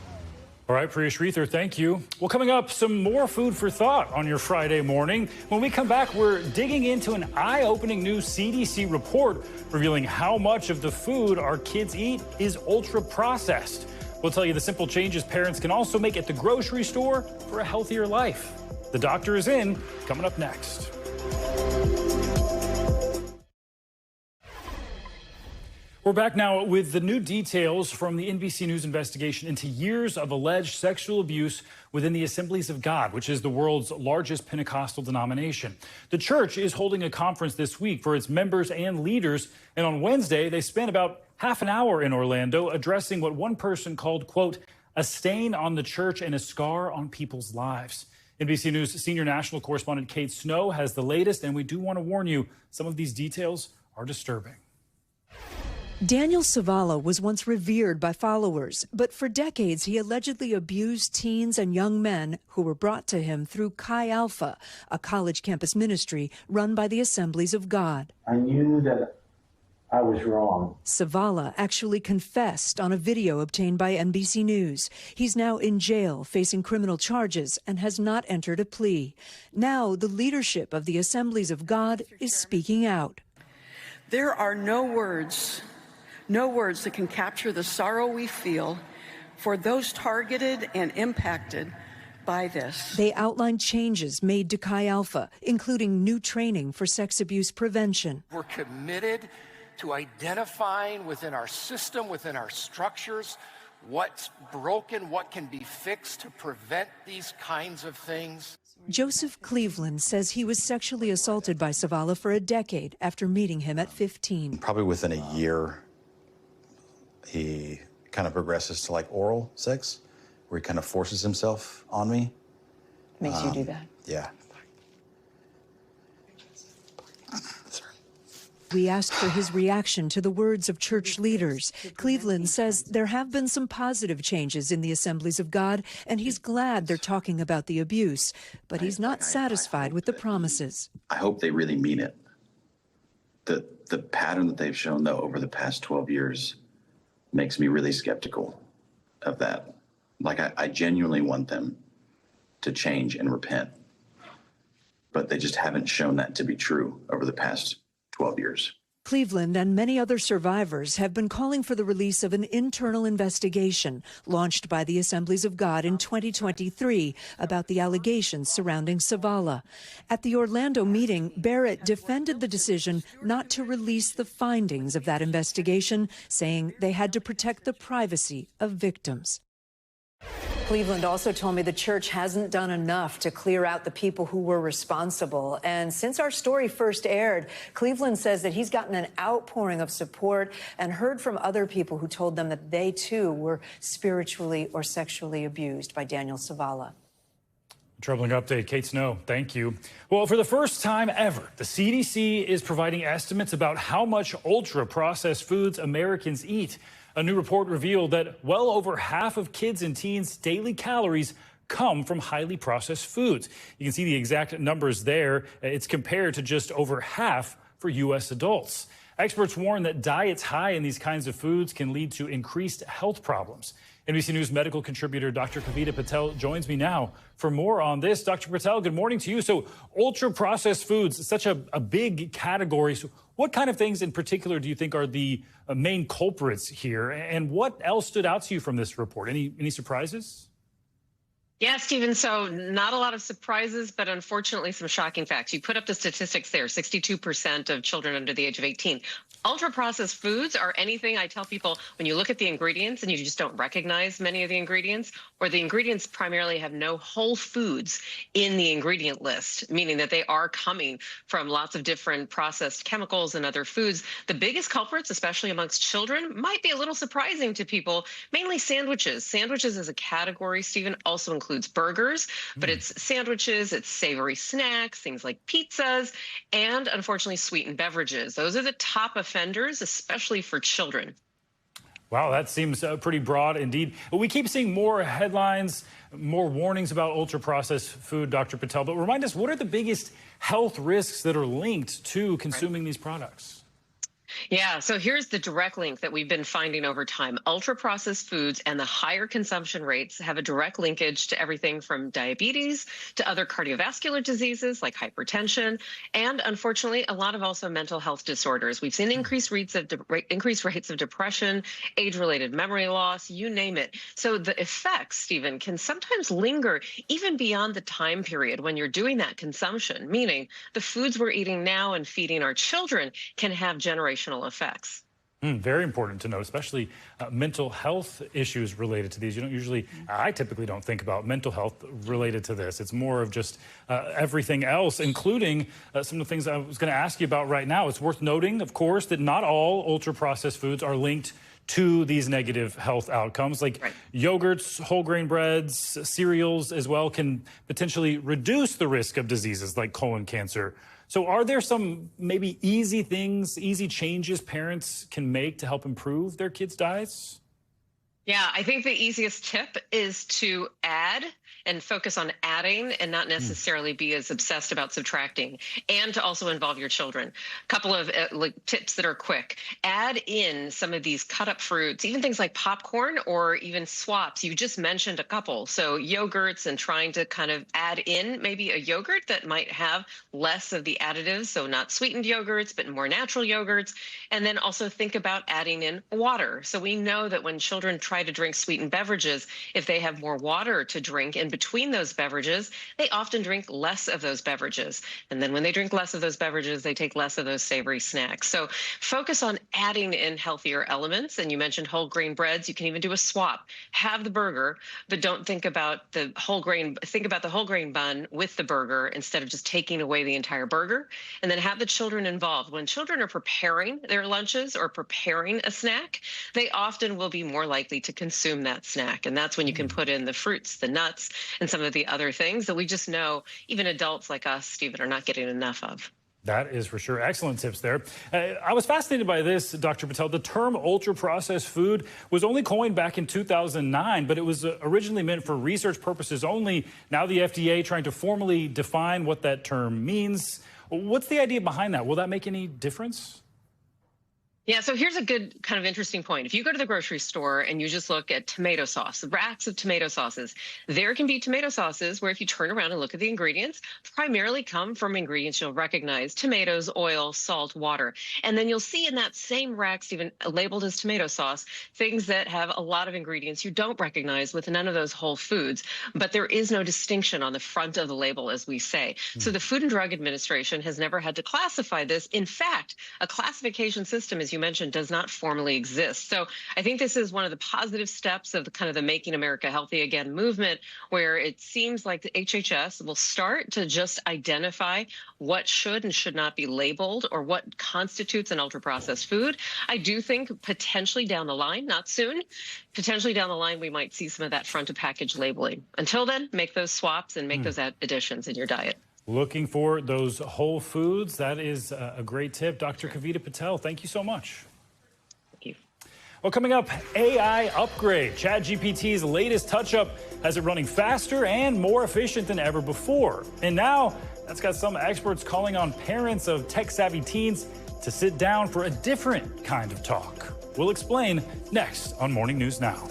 All right, Priya Sridhar, thank you. Well, coming up, some more food for thought on your Friday morning. When we come back, we're digging into an eye-opening new CDC report revealing how much of the food our kids eat is ultra-processed. We'll tell you the simple changes parents can also make at the grocery store for a healthier life. The doctor is in, coming up next. We're back now with the new details from the NBC News investigation into years of alleged sexual abuse within the Assemblies of God, which is the world's largest Pentecostal denomination. The church is holding a conference this week for its members and leaders, and on Wednesday, they spent about half an hour in Orlando addressing what one person called, quote, a stain on the church and a scar on people's lives. NBC News senior national correspondent Kate Snow has the latest, and we do want to warn you, some of these details are disturbing. Daniel Savala was once revered by followers, but for decades he allegedly abused teens and young men who were brought to him through Chi Alpha, a college campus ministry run by the Assemblies of God. I knew that I was wrong. Savala actually confessed on a video obtained by NBC News. He's now in jail facing criminal charges and has not entered a plea. Now the leadership of the Assemblies of God is speaking out. There are no words that can capture the sorrow we feel for those targeted and impacted by this. They outlined changes made to Chi Alpha, including new training for sex abuse prevention. We're committed to identifying within our system, within our structures, what's broken, what can be fixed to prevent these kinds of things. Joseph Cleveland says he was sexually assaulted by Savala for a decade after meeting him at 15. Probably within a year, he kind of progresses to like oral sex, where he kind of forces himself on me. Makes you do that? Yeah. We asked for his reaction to the words of church leaders. Cleveland says there have been some positive changes in the Assemblies of God, and he's glad they're talking about the abuse, but he's not satisfied with the promises. I hope they really mean it. The pattern that they've shown, though, over the past 12 years makes me really skeptical of that. Like, I genuinely want them to change and repent, but they just haven't shown that to be true over the past 12 years. Cleveland and many other survivors have been calling for the release of an internal investigation launched by the Assemblies of God in 2023 about the allegations surrounding Savala. At the Orlando meeting, Barrett defended the decision not to release the findings of that investigation, saying they had to protect the privacy of victims. Cleveland also told me the church hasn't done enough to clear out the people who were responsible. And since our story first aired, Cleveland says that he's gotten an outpouring of support and heard from other people who told them that they, too, were spiritually or sexually abused by Daniel Savala. Troubling update. Kate Snow, thank you. Well, for the first time ever, the CDC is providing estimates about how much ultra-processed foods Americans eat. A new report revealed that well over half of kids and teens' daily calories come from highly processed foods. You can see the exact numbers there. It's compared to just over half for U.S. adults. Experts warn that diets high in these kinds of foods can lead to increased health problems. NBC News medical contributor Dr. Kavita Patel joins me now for more on this. Dr. Patel, good morning to you. So ultra-processed foods, such a big category. So what kind of things in particular do you think are the main culprits here? And what else stood out to you from this report? Any surprises? Yeah, Stephen, so not a lot of surprises, but unfortunately some shocking facts. You put up the statistics there, 62% of children under the age of 18. Ultra-processed foods are anything, I tell people, when you look at the ingredients and you just don't recognize many of the ingredients, or the ingredients primarily have no whole foods in the ingredient list, meaning that they are coming from lots of different processed chemicals and other foods. The biggest culprits, especially amongst children, might be a little surprising to people, mainly sandwiches. Sandwiches as a category, Stephen, also includes burgers, but it's sandwiches, it's savory snacks, things like pizzas, and unfortunately sweetened beverages. Those are the top offenders, especially for children. Wow, that seems pretty broad indeed. We keep seeing more headlines, more warnings about ultra-processed food, Dr. Patel, but remind us, what are the biggest health risks that are linked to consuming these products? Yeah, so here's the direct link that we've been finding over time. Ultra-processed foods and the higher consumption rates have a direct linkage to everything from diabetes to other cardiovascular diseases like hypertension, and unfortunately, a lot of also mental health disorders. We've seen increased rates of depression, age-related memory loss, you name it. So the effects, Stephen, can sometimes linger even beyond the time period when you're doing that consumption, meaning the foods we're eating now and feeding our children can have generational effects. Very important to note, especially mental health issues related to these. You don't usually, I typically don't think about mental health related to this. It's more of just everything else, including some of the things I was going to ask you about right now. It's worth noting, of course, that not all ultra-processed foods are linked to these negative health outcomes. Like yogurts, whole grain breads, cereals as well can potentially reduce the risk of diseases like colon cancer. So are there some maybe easy things, easy changes parents can make to help improve their kids' diets? Yeah, I think the easiest tip is to add and focus on adding and not necessarily be as obsessed about subtracting, and to also involve your children. A couple of tips that are quick. Add in some of these cut up fruits, even things like popcorn or even swaps. You just mentioned a couple. So yogurts, and trying to kind of add in maybe a yogurt that might have less of the additives. So not sweetened yogurts, but more natural yogurts. And then also think about adding in water. So we know that when children try to drink sweetened beverages, if they have more water to drink in between those beverages, they often drink less of those beverages. And then when they drink less of those beverages, they take less of those savory snacks. So focus on adding in healthier elements. And you mentioned whole grain breads. You can even do a swap. Have the burger, but don't think about the whole grain. Think about the whole grain bun with the burger instead of just taking away the entire burger. And then have the children involved. When children are preparing their lunches or preparing a snack, they often will be more likely to consume that snack. And that's when you can put in the fruits, the nuts, and some of the other things that we just know even adults like us, Stephen, are not getting enough of. That is for sure. Excellent tips there. I was fascinated by this, Dr. Patel. The term ultra-processed food was only coined back in 2009, but it was originally meant for research purposes only. Now the FDA trying to formally define what that term means. What's the idea behind that? Will that make any difference? Yeah, so here's a good kind of interesting point. If you go to the grocery store and you just look at tomato sauce, racks of tomato sauces, there can be tomato sauces where if you turn around and look at the ingredients, primarily come from ingredients you'll recognize: tomatoes, oil, salt, water. And then you'll see in that same racks, even labeled as tomato sauce, things that have a lot of ingredients you don't recognize with none of those whole foods. But there is no distinction on the front of the label, as we say. So the Food and Drug Administration has never had to classify this. In fact, a classification system, as you mentioned, does not formally exist. So I think this is one of the positive steps of the kind of the Making America Healthy Again movement, where it seems like the HHS will start to just identify what should and should not be labeled or what constitutes an ultra-processed food. I do think potentially down the line, not soon, potentially down the line, we might see some of that front of package labeling. Until then, make those swaps and make those additions in your diet. Looking for those whole foods. That is a great tip. Dr. Kavita Patel, thank you so much. Thank you. Well, coming up, AI upgrade. ChatGPT's latest touch-up has it running faster and more efficient than ever before. And now that's got some experts calling on parents of tech-savvy teens to sit down for a different kind of talk. We'll explain next on Morning News Now.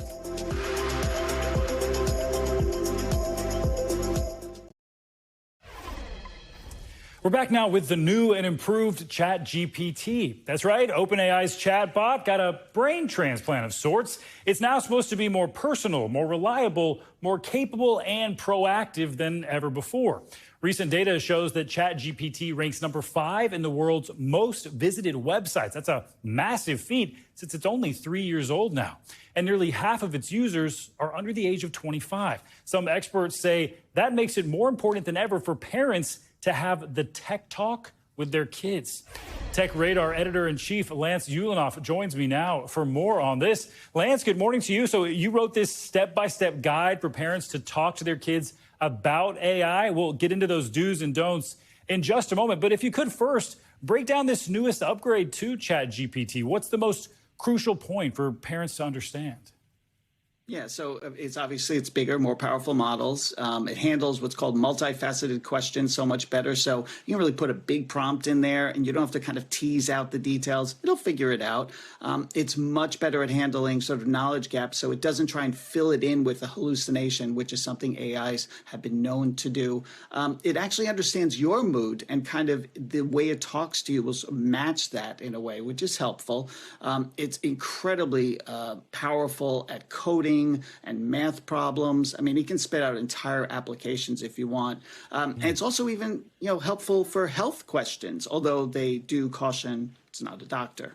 We're back now with the new and improved ChatGPT. That's right, OpenAI's chatbot got a brain transplant of sorts. It's now supposed to be more personal, more reliable, more capable, and proactive than ever before. Recent data shows that ChatGPT ranks number 5 in the world's most visited websites. That's a massive feat since it's only 3 years old now. And nearly half of its users are under the age of 25. Some experts say that makes it more important than ever for parents to have the tech talk with their kids. Tech Radar editor-in-chief Lance Ulanoff joins me now for more on this. Lance, good morning to you. So you wrote this step-by-step guide for parents to talk to their kids about AI. We'll get into those do's and don'ts in just a moment. But if you could first break down this newest upgrade to ChatGPT, what's the most crucial point for parents to understand? Yeah, so it's bigger, more powerful models. It handles what's called multifaceted questions so much better. So you can really put a big prompt in there and you don't have to kind of tease out the details. It'll figure it out. It's much better at handling sort of knowledge gaps. So it doesn't try and fill it in with a hallucination, which is something AIs have been known to do. It actually understands your mood and kind of the way it talks to you will match that in a way, which is helpful. It's incredibly powerful at coding and math problems. I mean, he can spit out entire applications if you want. And it's also even, helpful for health questions, although they do caution it's not a doctor.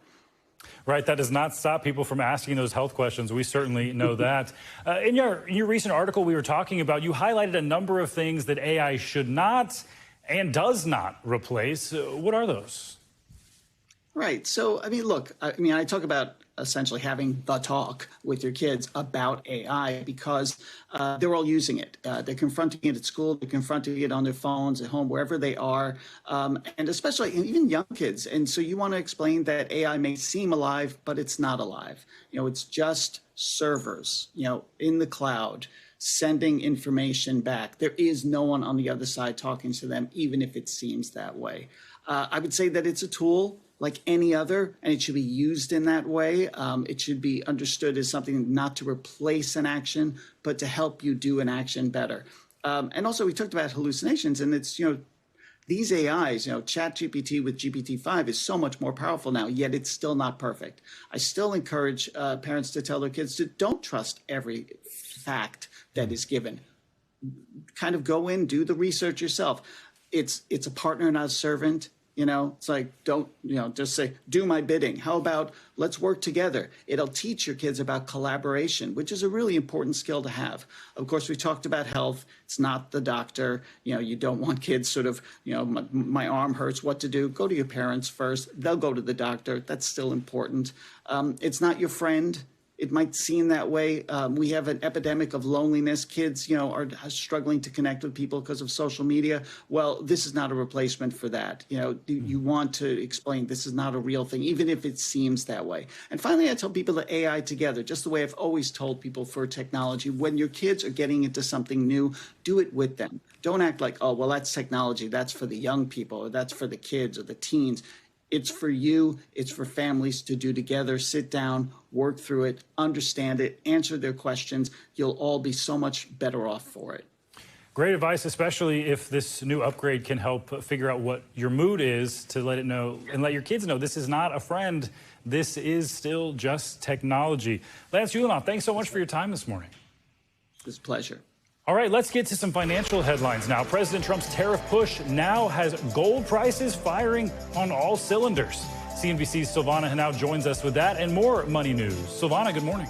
Right. That does not stop people from asking those health questions. We certainly know that. In your recent article we were talking about, you highlighted a number of things that AI should not and does not replace. What are those? Right. So, I talk about essentially having the talk with your kids about AI because they're all using it. They're confronting it at school, they're confronting it on their phones, at home, wherever they are, and especially even young kids. And so you want to explain that AI may seem alive, but it's not alive. It's just servers, in the cloud, sending information back. There is no one on the other side talking to them, even if it seems that way. I would say that it's a tool like any other, and it should be used in that way. It should be understood as something not to replace an action, but to help you do an action better. And also, we talked about hallucinations, and it's, these AIs, ChatGPT with GPT-5 is so much more powerful now, yet it's still not perfect. I still encourage parents to tell their kids to don't trust every fact that is given. Kind of go in, do the research yourself. It's a partner, not a servant. It's like, don't, just say, do my bidding. How about let's work together? It'll teach your kids about collaboration, which is a really important skill to have. Of course, we talked about health. It's not the doctor. You don't want kids sort of, my arm hurts, what to do? Go to your parents first. They'll go to the doctor. That's still important. It's not your friend. It might seem that way. We have an epidemic of loneliness. Kids, are struggling to connect with people because of social media. Well, this is not a replacement for that. You want to explain this is not a real thing, even if it seems that way. And finally, I tell people that AI together, just the way I've always told people for technology, when your kids are getting into something new, do it with them. Don't act like, oh, well, that's technology. That's for the young people, or that's for the kids or the teens. It's for you. It's for families to do together. Sit down, work through it, understand it, answer their questions. You'll all be so much better off for it. Great advice, especially if this new upgrade can help figure out what your mood is, to let it know and let your kids know this is not a friend. This is still just technology. Lance Ulanoff, thanks so much for your time this morning. It's a pleasure. All right, let's get to some financial headlines now. President Trump's tariff push now has gold prices firing on all cylinders. CNBC's Silvana Henao joins us with that and more money news. Silvana, good morning.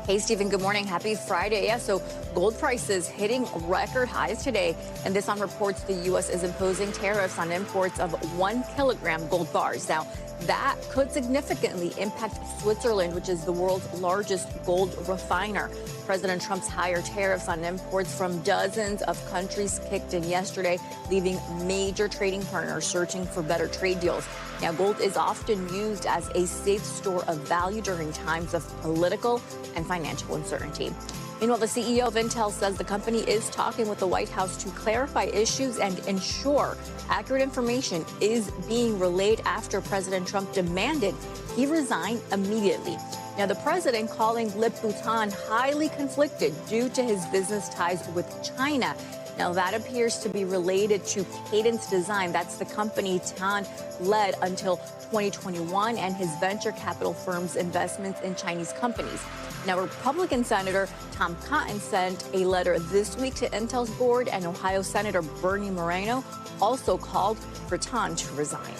Hey, Stephen, good morning. Happy Friday. Yeah, so gold prices hitting record highs today. And this on reports the U.S. is imposing tariffs on imports of 1 kilogram gold bars. Now, that could significantly impact Switzerland, which is the world's largest gold refiner. President Trump's higher tariffs on imports from dozens of countries kicked in yesterday, leaving major trading partners searching for better trade deals. Now, gold is often used as a safe store of value during times of political and financial uncertainty. Meanwhile, the CEO of Intel says the company is talking with the White House to clarify issues and ensure accurate information is being relayed after President Trump demanded he resign immediately. Now, the president calling Lip-Bu-Tan highly conflicted due to his business ties with China. Now, that appears to be related to Cadence Design. That's the company Tan led until 2021 and his venture capital firm's investments in Chinese companies. Now, Republican Senator Tom Cotton sent a letter this week to Intel's board, and Ohio Senator Bernie Moreno also called for Tan to resign.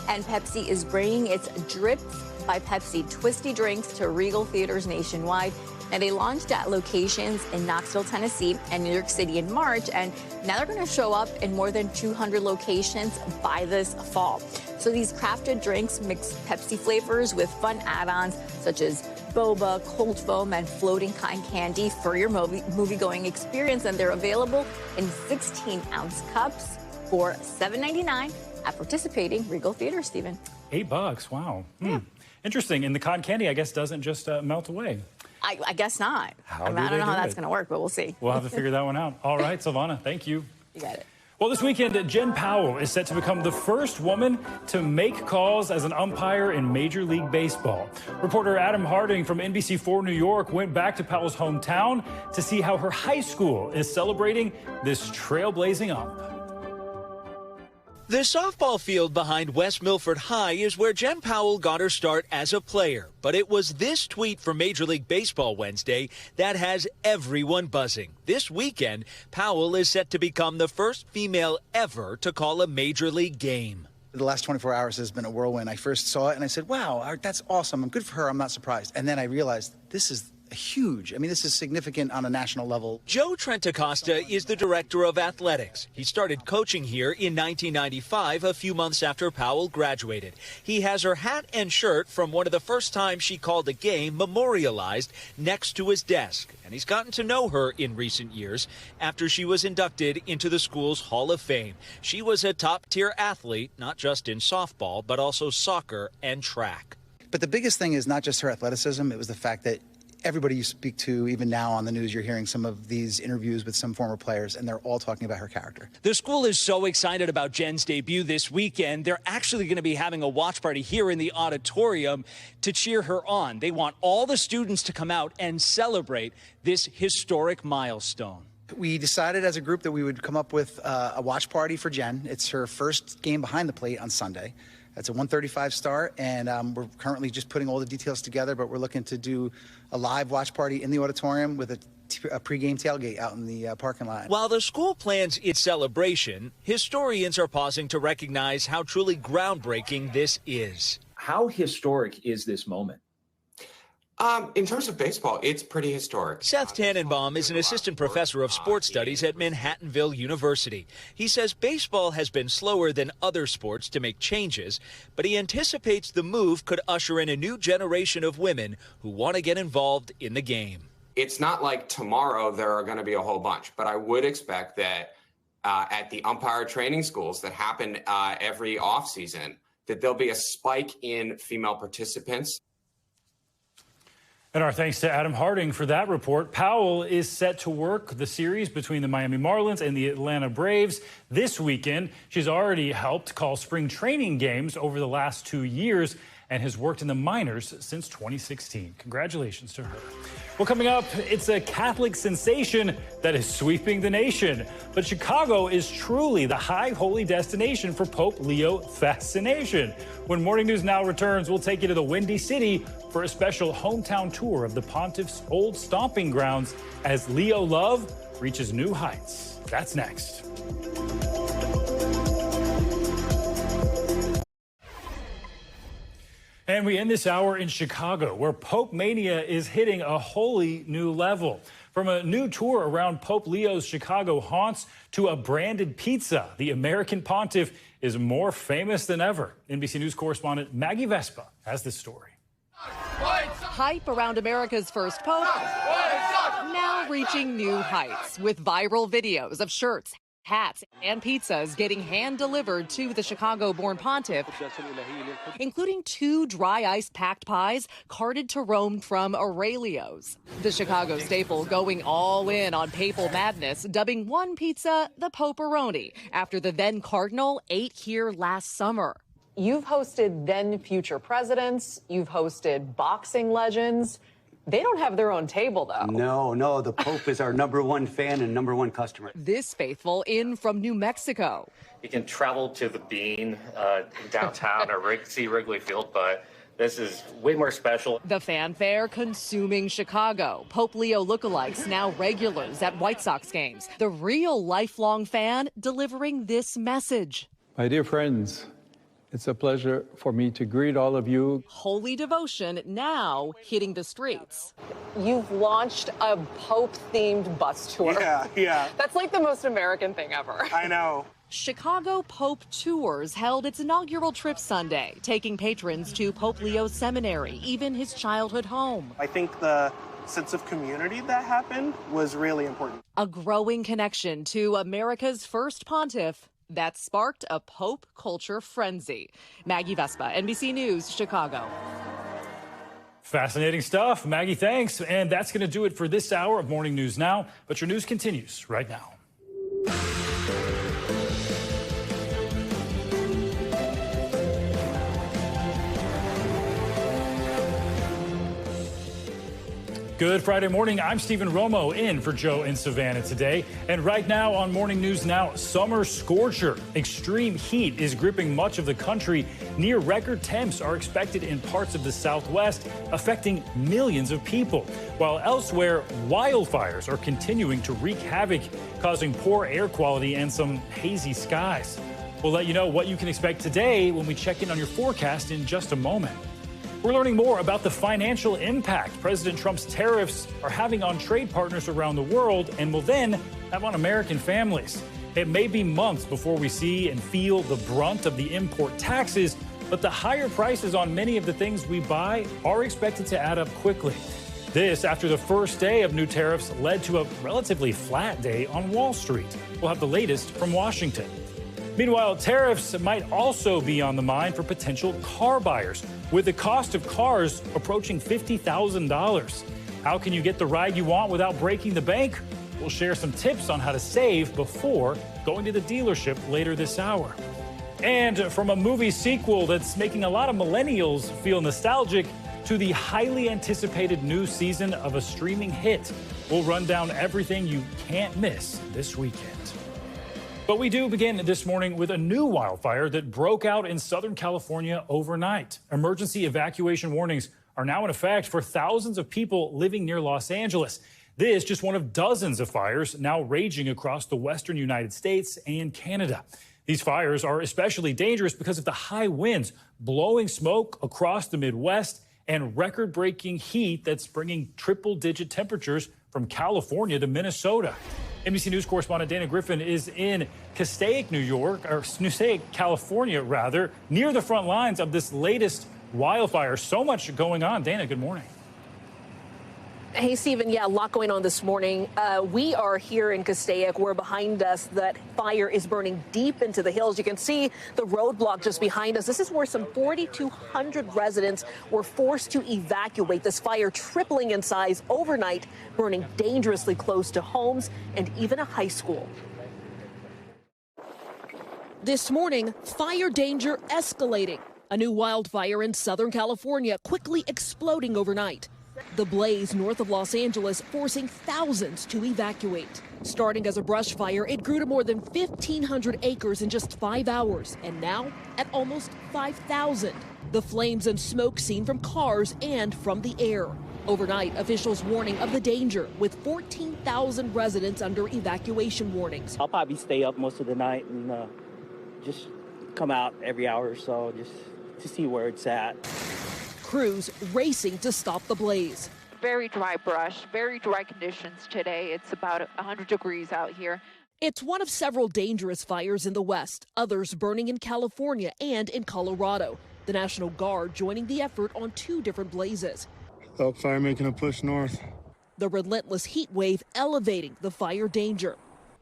And Pepsi is bringing its Drips by Pepsi Twisty drinks to Regal theaters nationwide. And they launched at locations in Knoxville, Tennessee and New York City in March. And now they're going to show up in more than 200 locations by this fall. So these crafted drinks mix Pepsi flavors with fun add-ons such as boba, cold foam, and floating cotton candy for your movie-going experience. And they're available in 16-ounce cups for $7.99 at participating Regal theaters, Stephen. $8, wow. Yeah. Interesting. And the cotton candy, I guess, doesn't just melt away. I guess not. I don't know how that's going to work, but we'll see. We'll have to figure that one out. All right, Silvana, thank you. You got it. Well, this weekend, Jen Powell is set to become the first woman to make calls as an umpire in Major League Baseball. Reporter Adam Harding from NBC4 New York went back to Powell's hometown to see how her high school is celebrating this trailblazing ump. The softball field behind West Milford High is where Jen Powell got her start as a player. But it was this tweet from Major League Baseball Wednesday that has everyone buzzing. This weekend, Powell is set to become the first female ever to call a Major League game. The last 24 hours has been a whirlwind. I first saw it and I said, wow, that's awesome. I'm good for her. I'm not surprised. And then I realized this is huge. I mean, this is significant on a national level. Joe Trentacosta is the director of athletics. He started coaching here in 1995, a few months after Powell graduated. He has her hat and shirt from one of the first times she called a game memorialized next to his desk. And he's gotten to know her in recent years after she was inducted into the school's Hall of Fame. She was a top-tier athlete, not just in softball, but also soccer and track. But the biggest thing is not just her athleticism. It was the fact that everybody you speak to, even now on the news, you're hearing some of these interviews with some former players, and they're all talking about her character. The school is so excited about Jen's debut this weekend. They're actually going to be having a watch party here in the auditorium to cheer her on. They want all the students to come out and celebrate this historic milestone. We decided as a group that we would come up with a watch party for Jen. It's her first game behind the plate on Sunday. That's a 1:35 start, and we're currently just putting all the details together, but we're looking to do a live watch party in the auditorium with a pregame tailgate out in the parking lot. While the school plans its celebration, historians are pausing to recognize how truly groundbreaking this is. How historic is this moment? In terms of baseball, it's pretty historic. Seth Tannenbaum is an assistant professor of sports studies at Manhattanville University. He says baseball has been slower than other sports to make changes, but he anticipates the move could usher in a new generation of women who want to get involved in the game. It's not like tomorrow there are going to be a whole bunch, but I would expect that at the umpire training schools that happen every offseason, that there'll be a spike in female participants. And our thanks to Adam Harding for that report. Powell is set to work the series between the Miami Marlins and the Atlanta Braves this weekend. She's already helped call spring training games over the last 2 years and has worked in the minors since 2016. Congratulations to her. Well, coming up, it's a Catholic sensation that is sweeping the nation. But Chicago is truly the high holy destination for Pope Leo fascination. When Morning News Now returns, we'll take you to the Windy City for a special hometown tour of the Pontiff's old stomping grounds as Leo love reaches new heights. That's next. And we end this hour in Chicago, where Pope Mania is hitting a wholly new level. From a new tour around Pope Leo's Chicago haunts to a branded pizza, the American Pontiff is more famous than ever. NBC News correspondent Maggie Vespa has this story. Hype around America's first pope now reaching new heights with viral videos of shirts, hats, and pizzas getting hand-delivered to the Chicago-born pontiff, including 2 dry ice-packed pies carted to Rome from Aurelio's. The Chicago staple going all in on papal madness, dubbing one pizza the Poperoni, after the then-cardinal ate here last summer. You've hosted then-future presidents. You've hosted boxing legends. They don't have their own table, though. No, the Pope is our #1 fan and #1 customer. This faithful in from New Mexico. You can travel to the Bean downtown or see Wrigley Field, but this is way more special. The fanfare consuming Chicago. Pope Leo lookalikes now regulars at White Sox games. The real lifelong fan delivering this message. My dear friends, it's a pleasure for me to greet all of you. Holy devotion now hitting the streets. You've launched a Pope-themed bus tour. Yeah. That's like the most American thing ever. I know. Chicago Pope Tours held its inaugural trip Sunday, taking patrons to Pope Leo's seminary, even his childhood home. I think the sense of community that happened was really important. A growing connection to America's first pontiff that sparked a Pope culture frenzy. Maggie Vespa, NBC News, Chicago. Fascinating stuff. Maggie, thanks. And that's going to do it for this hour of Morning News Now. But your news continues right now. Good Friday morning. I'm Stephen Romo in for Joe and Savannah today. And right now on Morning News Now, summer scorcher. Extreme heat is gripping much of the country. Near record temps are expected in parts of the Southwest, affecting millions of people. While elsewhere, wildfires are continuing to wreak havoc, causing poor air quality and some hazy skies. We'll let you know what you can expect today when we check in on your forecast in just a moment. We're learning more about the financial impact President Trump's tariffs are having on trade partners around the world and will then have on American families. It may be months before we see and feel the brunt of the import taxes, but the higher prices on many of the things we buy are expected to add up quickly. This after the first day of new tariffs led to a relatively flat day on Wall Street. We'll have the latest from Washington. Meanwhile, tariffs might also be on the mind for potential car buyers, with the cost of cars approaching $50,000. How can you get the ride you want without breaking the bank? We'll share some tips on how to save before going to the dealership later this hour. And from a movie sequel that's making a lot of millennials feel nostalgic to the highly anticipated new season of a streaming hit, we'll run down everything you can't miss this weekend. But we do begin this morning with a new wildfire that broke out in Southern California overnight. Emergency evacuation warnings are now in effect for thousands of people living near Los Angeles. This just one of dozens of fires now raging across the western United States and Canada. These fires are especially dangerous because of the high winds blowing smoke across the Midwest and record-breaking heat that's bringing triple-digit temperatures from California to Minnesota. NBC News correspondent Dana Griffin is in Passaic, California, rather, near the front lines of this latest wildfire. So much going on. Dana, good morning. Hey, Stephen. Yeah, a lot going on this morning. We are here in Passaic, where behind us that fire is burning deep into the hills. You can see the roadblock just behind us. This is where some 4,200 residents were forced to evacuate. This fire tripling in size overnight, burning dangerously close to homes and even a high school. This morning, fire danger escalating. A new wildfire in Southern California quickly exploding overnight. The blaze north of Los Angeles forcing thousands to evacuate. Starting as a brush fire, it grew to more than 1,500 acres in just 5 hours, and now at almost 5,000. The flames and smoke seen from cars and from the air. Overnight, officials warning of the danger, with 14,000 residents under evacuation warnings. I'll probably stay up most of the night and just come out every hour or so just to see where it's at. Crews racing to stop the blaze. Very dry brush, very dry conditions today. It's about 100 degrees out here. It's one of several dangerous fires in the West, others burning in California and in Colorado. The National Guard joining the effort on 2 different blazes. Elk fire making a push north. The relentless heat wave elevating the fire danger.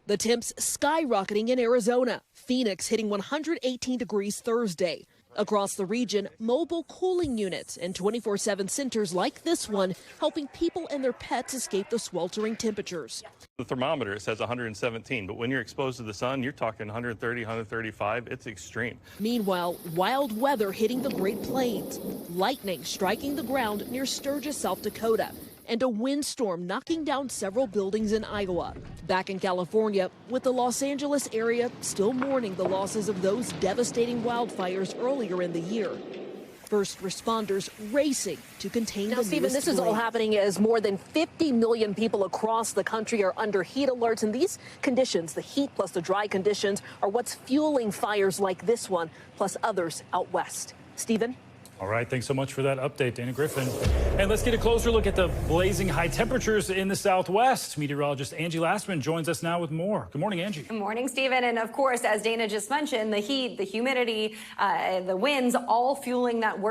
The temps skyrocketing in Arizona. Phoenix hitting 118 degrees Thursday. Across the region, mobile cooling units and 24/7 centers like this one helping people and their pets escape the sweltering temperatures. The thermometer says 117, but when you're exposed to the sun, you're talking 130, 135. It's extreme. Meanwhile, wild weather hitting the Great Plains. Lightning striking the ground near Sturgis, South Dakota. And a windstorm knocking down several buildings in Iowa. Back in California, with the Los Angeles area still mourning the losses of those devastating wildfires earlier in the year. First responders racing to contain the Stephen, this is all happening as more than 50 million people across the country are under heat alerts. And these conditions, the heat plus the dry conditions, are what's fueling fires like this one, plus others out west. Stephen? All right, thanks so much for that update, Dana Griffin. And let's get a closer look at the blazing high temperatures in the Southwest. Meteorologist Angie Lastman joins us now with more. Good morning, Angie. Good morning, Stephen. And of course, as Dana just mentioned, the heat, the humidity, the winds, all fueling that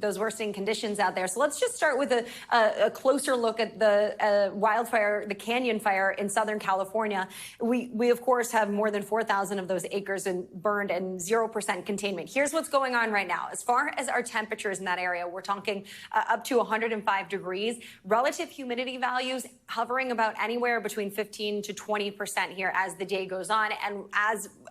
those worsening conditions out there. So let's just start with a closer look at the wildfire, the Canyon Fire in Southern California. We of course have more than 4,000 of those acres burned and 0% containment. Here's what's going on right now. As far as our temperatures in that area, we're talking up to 105 degrees. Relative humidity values hovering about anywhere between 15 to 20% here as the day goes on. And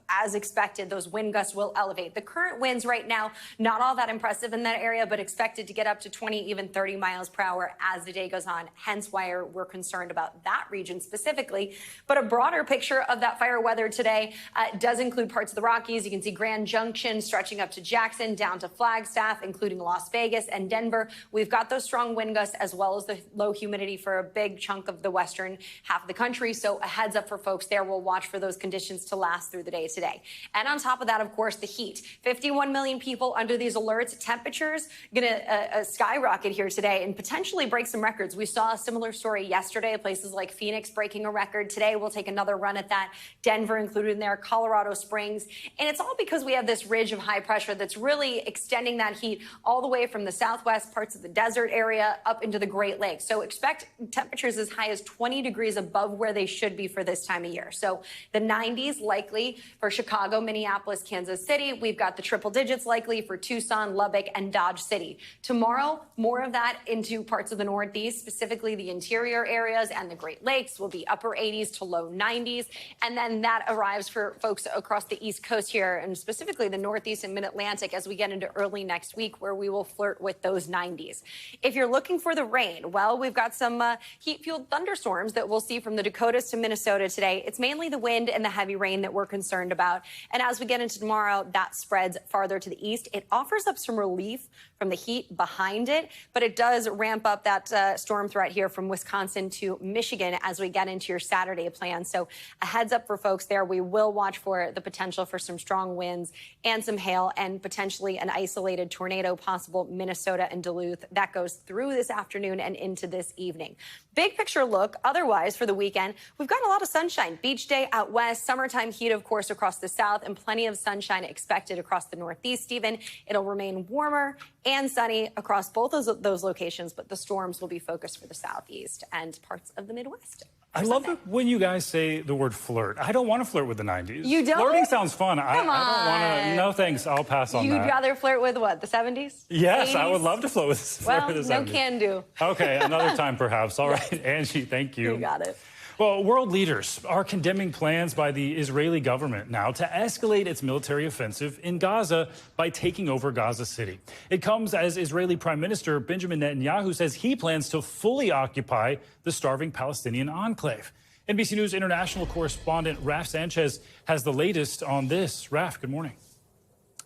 as expected, those wind gusts will elevate. The current winds right now, not all that impressive in that area, but expected to get up to 20, even 30 miles per hour as the day goes on. Hence why we're concerned about that region specifically. But a broader picture of that fire weather today does include parts of the Rockies. You can see Grand Junction stretching up to Jackson, down to Flagstaff, including Las Vegas and Denver. We've got those strong wind gusts as well as the low humidity for a big chunk of the western half of the country. So a heads up for folks there. We'll watch for those conditions to last through the day today. And on top of that, of course, the heat. 51 million people under these alerts. Temperatures going to skyrocket here today and potentially break some records. We saw a similar story yesterday. Places like Phoenix breaking a record. Today, we'll take another run at that. Denver included in there, Colorado Springs. And it's all because we have this ridge of high pressure that's really extending that heat all the way from the southwest parts of the desert area up into the Great Lakes. So expect temperatures as high as 20 degrees above where they should be for this time of year. So the 90s likely for Chicago, Minneapolis, Kansas City. We've got the triple digits likely for Tucson, Lubbock, and Dodge City. Tomorrow, more of that into parts of the Northeast, specifically the interior areas and the Great Lakes will be upper 80s to low 90s. And then that arrives for folks across the East Coast here, and specifically the Northeast and Mid-Atlantic as we get into early next week, where we will flirt with those 90s. If you're looking for the rain, well, we've got some heat-fueled thunderstorms that we'll see from the Dakotas to Minnesota today. It's mainly the wind and the heavy rain that we're concerned about. And as we get into tomorrow, that spreads farther to the east. It offers up some relief from the heat behind it, but it does ramp up that storm threat here from Wisconsin to Michigan as we get into your Saturday plan. So a heads up for folks there. We will watch for the potential for some strong winds and some hail and potentially an isolated tornado tornado possible Minnesota and Duluth. That goes through this afternoon and into this evening. Big picture look otherwise for the weekend. We've got a lot of sunshine. Beach day out west, summertime heat, of course, across the south, and plenty of sunshine expected across the northeast even. It'll remain warmer and sunny across both of those locations, but the storms will be focused for the southeast and parts of the Midwest. I love it when you guys say the word flirt. I don't want to flirt with the 90s. You don't? Flirting sounds fun. I don't want on. to. No, thanks. I'll pass on You'd that. rather flirt with what, the 70s? Yes, 80s? I would love to flirt with the 70s. Well, no can do. Okay, another time perhaps. All right, Angie, thank you. You got it. Well, world leaders are condemning plans by the Israeli government now to escalate its military offensive in Gaza by taking over Gaza City. It comes as Israeli Prime Minister Benjamin Netanyahu says he plans to fully occupy the starving Palestinian enclave. NBC News international correspondent Raf Sanchez has the latest on this. Raf, good morning.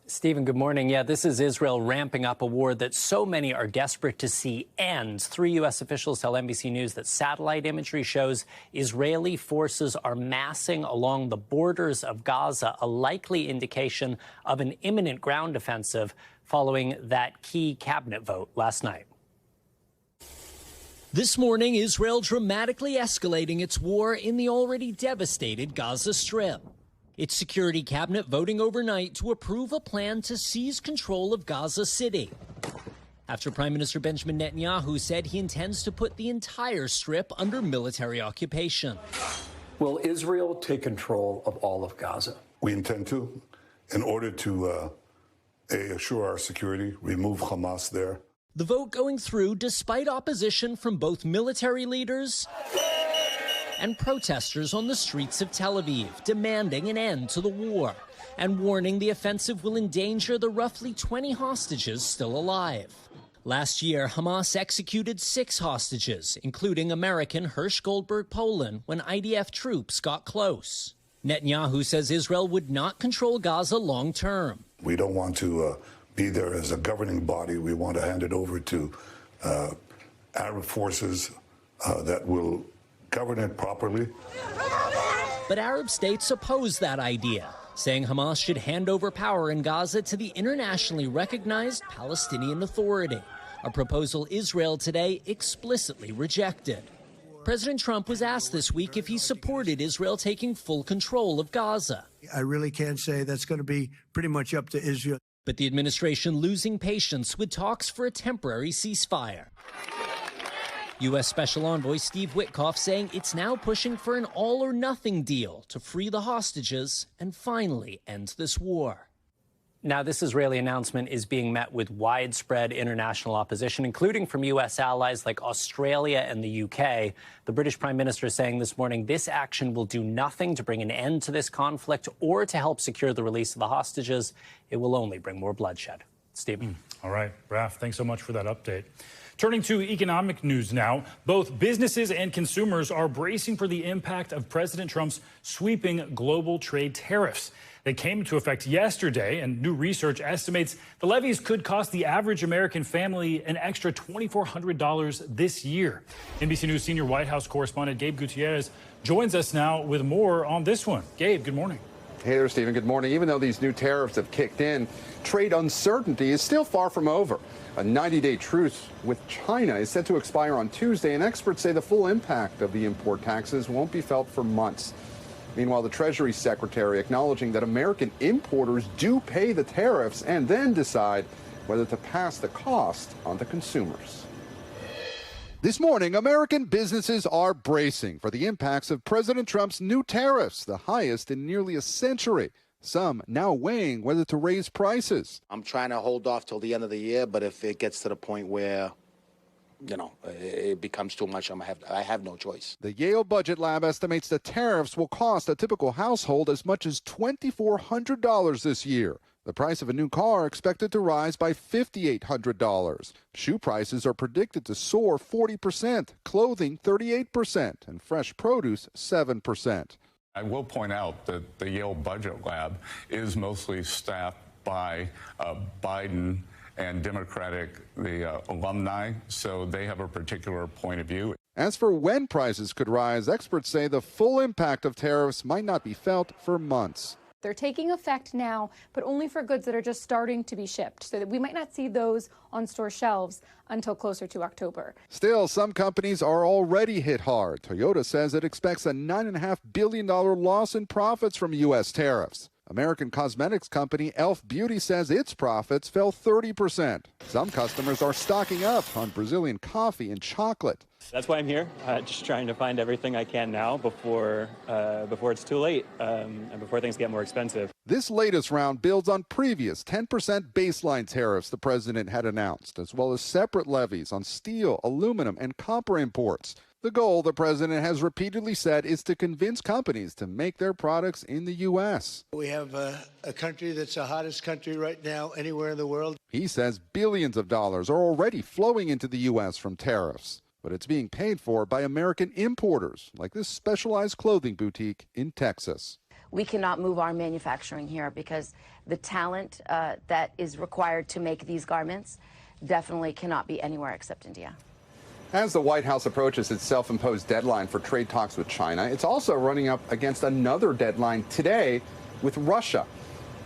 Stephen, good morning. Yeah, this is Israel ramping up a war that so many are desperate to see end. 3 U.S. officials tell NBC News that satellite imagery shows Israeli forces are massing along the borders of Gaza, a likely indication of an imminent ground offensive following that key cabinet vote last night. This morning, Israel dramatically escalating its war in the already devastated Gaza Strip. Its security cabinet voting overnight to approve a plan to seize control of Gaza City, after Prime Minister Benjamin Netanyahu said he intends to put the entire strip under military occupation. Will Israel take control of all of Gaza? We intend to, in order to assure our security, remove Hamas there. The vote going through despite opposition from both military leaders and protesters on the streets of Tel Aviv, demanding an end to the war and warning the offensive will endanger the roughly 20 hostages still alive. Last year, Hamas executed 6 hostages, including American Hersh Goldberg Poland, when IDF troops got close. Netanyahu says Israel would not control Gaza long term. We don't want to be there as a governing body. We want to hand it over to Arab forces that will govern it properly. But Arab states oppose that idea, saying Hamas should hand over power in Gaza to the internationally recognized Palestinian Authority, a proposal Israel today explicitly rejected. President Trump was asked this week if he supported Israel taking full control of Gaza. I really can't say. That's going to be pretty much up to Israel. But the administration losing patience with talks for a temporary ceasefire. U.S. Special Envoy Steve Witkoff saying it's now pushing for an all-or-nothing deal to free the hostages and finally end this war. Now, this Israeli announcement is being met with widespread international opposition, including from U.S. allies like Australia and the U.K. The British Prime Minister saying this morning this action will do nothing to bring an end to this conflict or to help secure the release of the hostages. It will only bring more bloodshed. Stephen. All right, Raf, thanks so much for that update. Turning to economic news now, both businesses and consumers are bracing for the impact of President Trump's sweeping global trade tariffs. They came into effect yesterday, and new research estimates the levies could cost the average American family an extra $2,400 this year. NBC News senior White House correspondent Gabe Gutierrez joins us now with more on this one. Gabe, good morning. Hey there, Stephen. Good morning. Even though these new tariffs have kicked in, trade uncertainty is still far from over. A 90-day truce with China is set to expire on Tuesday, and experts say the full impact of the import taxes won't be felt for months. Meanwhile, the Treasury Secretary acknowledging that American importers do pay the tariffs and then decide whether to pass the cost on to consumers. This morning, American businesses are bracing for the impacts of President Trump's new tariffs, the highest in nearly a century. Some now weighing whether to raise prices. I'm trying to hold off till the end of the year, but if it gets to the point where, it becomes too much, I have no choice. The Yale Budget Lab estimates the tariffs will cost a typical household as much as $2,400 this year. The price of a new car expected to rise by $5,800. Shoe prices are predicted to soar 40%, clothing 38%, and fresh produce 7%. I will point out that the Yale Budget Lab is mostly staffed by Biden and the alumni, so they have a particular point of view. As for when prices could rise, experts say the full impact of tariffs might not be felt for months. They're taking effect now, but only for goods that are just starting to be shipped, so that we might not see those on store shelves until closer to October. Still, some companies are already hit hard. Toyota says it expects a $9.5 billion loss in profits from U.S. tariffs. American cosmetics company e.l.f. Beauty says its profits fell 30%. Some customers are stocking up on Brazilian coffee and chocolate. That's why I'm here, just trying to find everything I can now before it's too late and before things get more expensive. This latest round builds on previous 10% baseline tariffs the president had announced, as well as separate levies on steel, aluminum, and copper imports. The goal, the president has repeatedly said, is to convince companies to make their products in the U.S. We have a country that's the hottest country right now anywhere in the world. He says billions of dollars are already flowing into the U.S. from tariffs, but it's being paid for by American importers, like this specialized clothing boutique in Texas. We cannot move our manufacturing here because the talent that is required to make these garments definitely cannot be anywhere except India. As the White House approaches its self-imposed deadline for trade talks with China, it's also running up against another deadline today with Russia.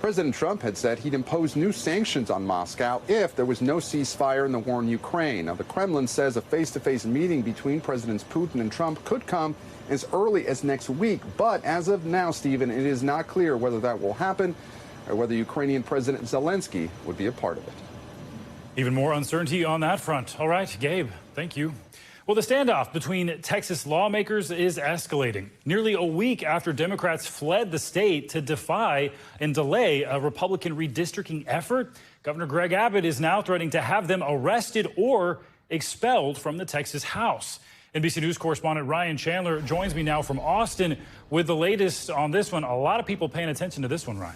President Trump had said he'd impose new sanctions on Moscow if there was no ceasefire in the war in Ukraine. Now, the Kremlin says a face-to-face meeting between Presidents Putin and Trump could come as early as next week. But as of now, Stephen, it is not clear whether that will happen or whether Ukrainian President Zelensky would be a part of it. Even more uncertainty on that front. All right, Gabe, thank you. Well, the standoff between Texas lawmakers is escalating. Nearly a week after Democrats fled the state to defy and delay a Republican redistricting effort, Governor Greg Abbott is now threatening to have them arrested or expelled from the Texas House. NBC News correspondent Ryan Chandler joins me now from Austin with the latest on this one. A lot of people paying attention to this one, Ryan.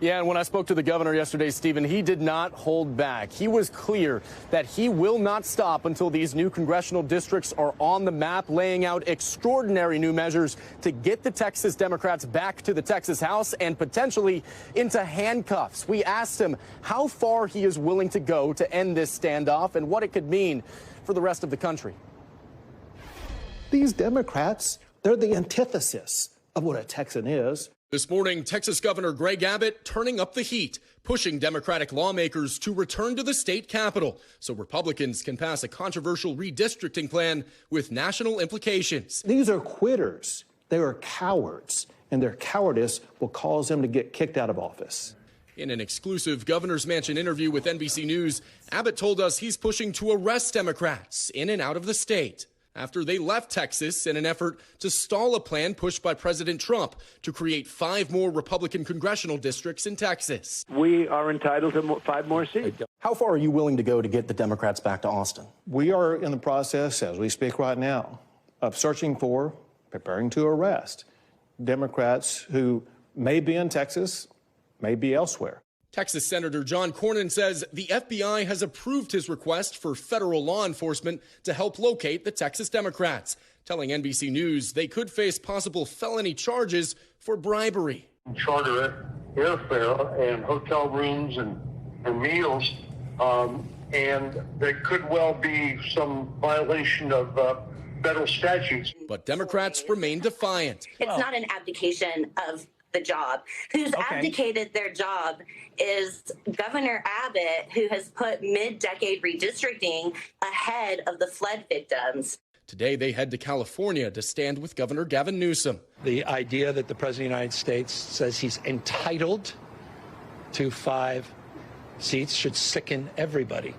Yeah, and when I spoke to the governor yesterday, Stephen, he did not hold back. He was clear that he will not stop until these new congressional districts are on the map, laying out extraordinary new measures to get the Texas Democrats back to the Texas House and potentially into handcuffs. We asked him how far he is willing to go to end this standoff and what it could mean for the rest of the country. These Democrats, they're the antithesis of what a Texan is. This morning, Texas Governor Greg Abbott turning up the heat, pushing Democratic lawmakers to return to the state capitol so Republicans can pass a controversial redistricting plan with national implications. These are quitters. They are cowards, and their cowardice will cause them to get kicked out of office. In an exclusive Governor's Mansion interview with NBC News, Abbott told us he's pushing to arrest Democrats in and out of the state after they left Texas in an effort to stall a plan pushed by President Trump to create 5 more Republican congressional districts in Texas. We are entitled to 5 more seats. How far are you willing to go to get the Democrats back to Austin? We are in the process, as we speak right now, of searching for, preparing to arrest Democrats who may be in Texas, may be elsewhere. Texas Senator John Cornyn says the FBI has approved his request for federal law enforcement to help locate the Texas Democrats, telling NBC News they could face possible felony charges for bribery. Charter airfare and hotel rooms and meals, and there could well be some violation of federal statutes. But Democrats remain defiant. It's not an abdication of the job. Who's abdicated their job is Governor Abbott, who has put mid-decade redistricting ahead of the flood victims. Today, they head to California to stand with Governor Gavin Newsom. The idea that the President of the United States says he's entitled to 5 seats should sicken everybody.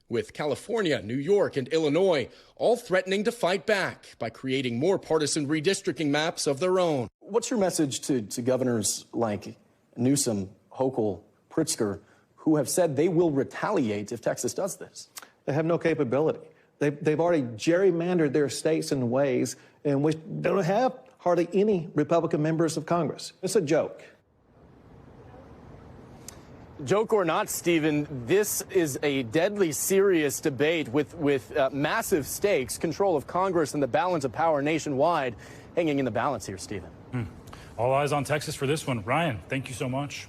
With California, New York, and Illinois all threatening to fight back by creating more partisan redistricting maps of their own. What's your message to governors like Newsom, Hochul, Pritzker, who have said they will retaliate if Texas does this? They have no capability. They've already gerrymandered their states in ways in which they don't have hardly any Republican members of Congress. It's a joke. Joke or not, Stephen, this is a deadly serious debate with massive stakes, control of Congress and the balance of power nationwide hanging in the balance here, Stephen. All eyes on Texas for this one. Ryan, thank you so much.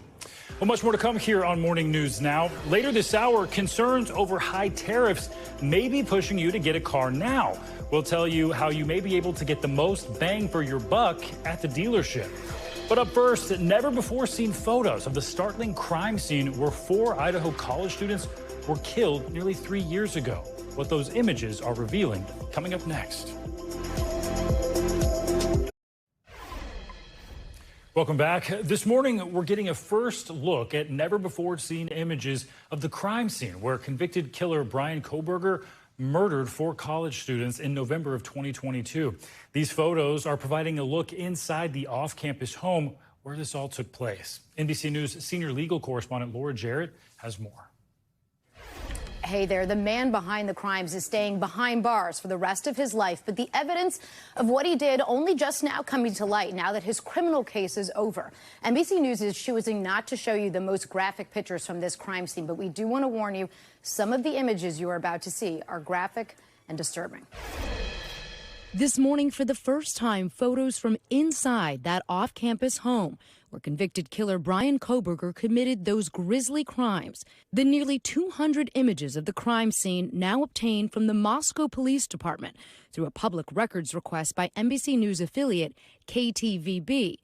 Well, much more to come here on Morning News Now. Later this hour, concerns over high tariffs may be pushing you to get a car now. We'll tell you how you may be able to get the most bang for your buck at the dealership. But up first, never-before-seen photos of the startling crime scene where 4 Idaho college students were killed nearly 3 years ago. What those images are revealing, coming up next. Welcome back. This morning, we're getting a first look at never-before-seen images of the crime scene where convicted killer Bryan Kohberger murdered 4 college students in November of 2022. These photos are providing a look inside the off-campus home where this all took place. NBC News senior legal correspondent Laura Jarrett has more. Hey there, the man behind the crimes is staying behind bars for the rest of his life, but the evidence of what he did only just now coming to light now that his criminal case is over. NBC News is choosing not to show you the most graphic pictures from this crime scene, but we do want to warn you, some of the images you are about to see are graphic and disturbing. This morning, for the first time, photos from inside that off-campus home where convicted killer Bryan Kohberger committed those grisly crimes. The nearly 200 images of the crime scene now obtained from the Moscow Police Department through a public records request by NBC News affiliate KTVB.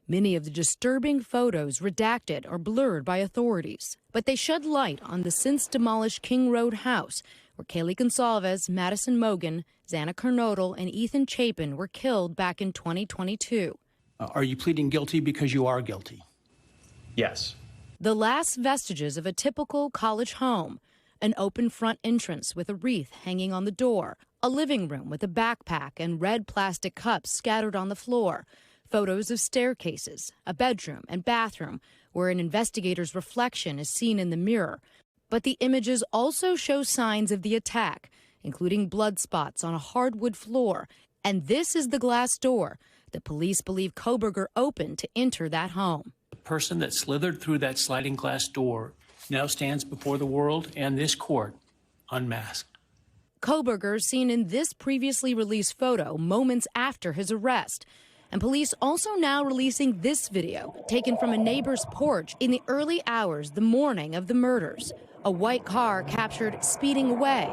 Many of the disturbing photos redacted or blurred by authorities, but they shed light on the since-demolished King Road house where Kaylee Gonsalves, Madison Mogen, Xana Kernodle, and Ethan Chapin were killed back in 2022. Are you pleading guilty because you are guilty? Yes. The last vestiges of a typical college home, an open front entrance with a wreath hanging on the door, a living room with a backpack and red plastic cups scattered on the floor, photos of staircases, a bedroom and bathroom where an investigator's reflection is seen in the mirror. But the images also show signs of the attack, including blood spots on a hardwood floor. And this is the glass door that police believe Kohberger opened to enter that home. The person that slithered through that sliding glass door now stands before the world and this court unmasked. Kohberger seen in this previously released photo moments after his arrest. And police also now releasing this video taken from a neighbor's porch in the early hours the morning of the murders. A white car captured speeding away.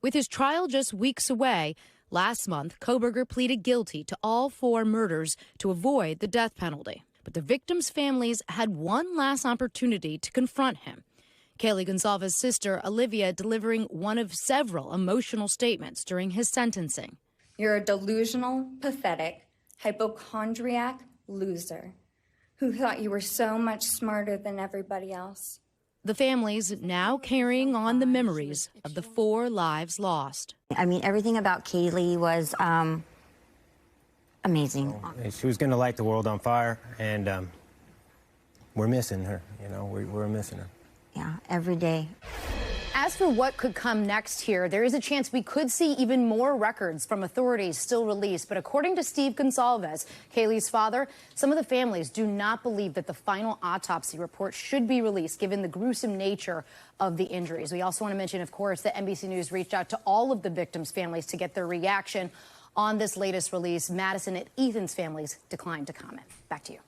With his trial just weeks away, last month, Kohberger pleaded guilty to all 4 murders to avoid the death penalty. But the victims' families had one last opportunity to confront him. Kaylee Gonsalves' sister, Olivia, delivering one of several emotional statements during his sentencing. You're a delusional, pathetic, hypochondriac loser who thought you were so much smarter than everybody else. The families now carrying on the memories of the 4 lives lost. I mean, everything about Kaylee was amazing. She was going to light the world on fire, and we're missing her. You know, we're missing her. Yeah, every day. As for what could come next here, there is a chance we could see even more records from authorities still released. But according to Steve Gonsalves, Kaylee's father, some of the families do not believe that the final autopsy report should be released, given the gruesome nature of the injuries. We also want to mention, of course, that NBC News reached out to all of the victims' families to get their reaction on this latest release. Madison and Ethan's families declined to comment. Back to you.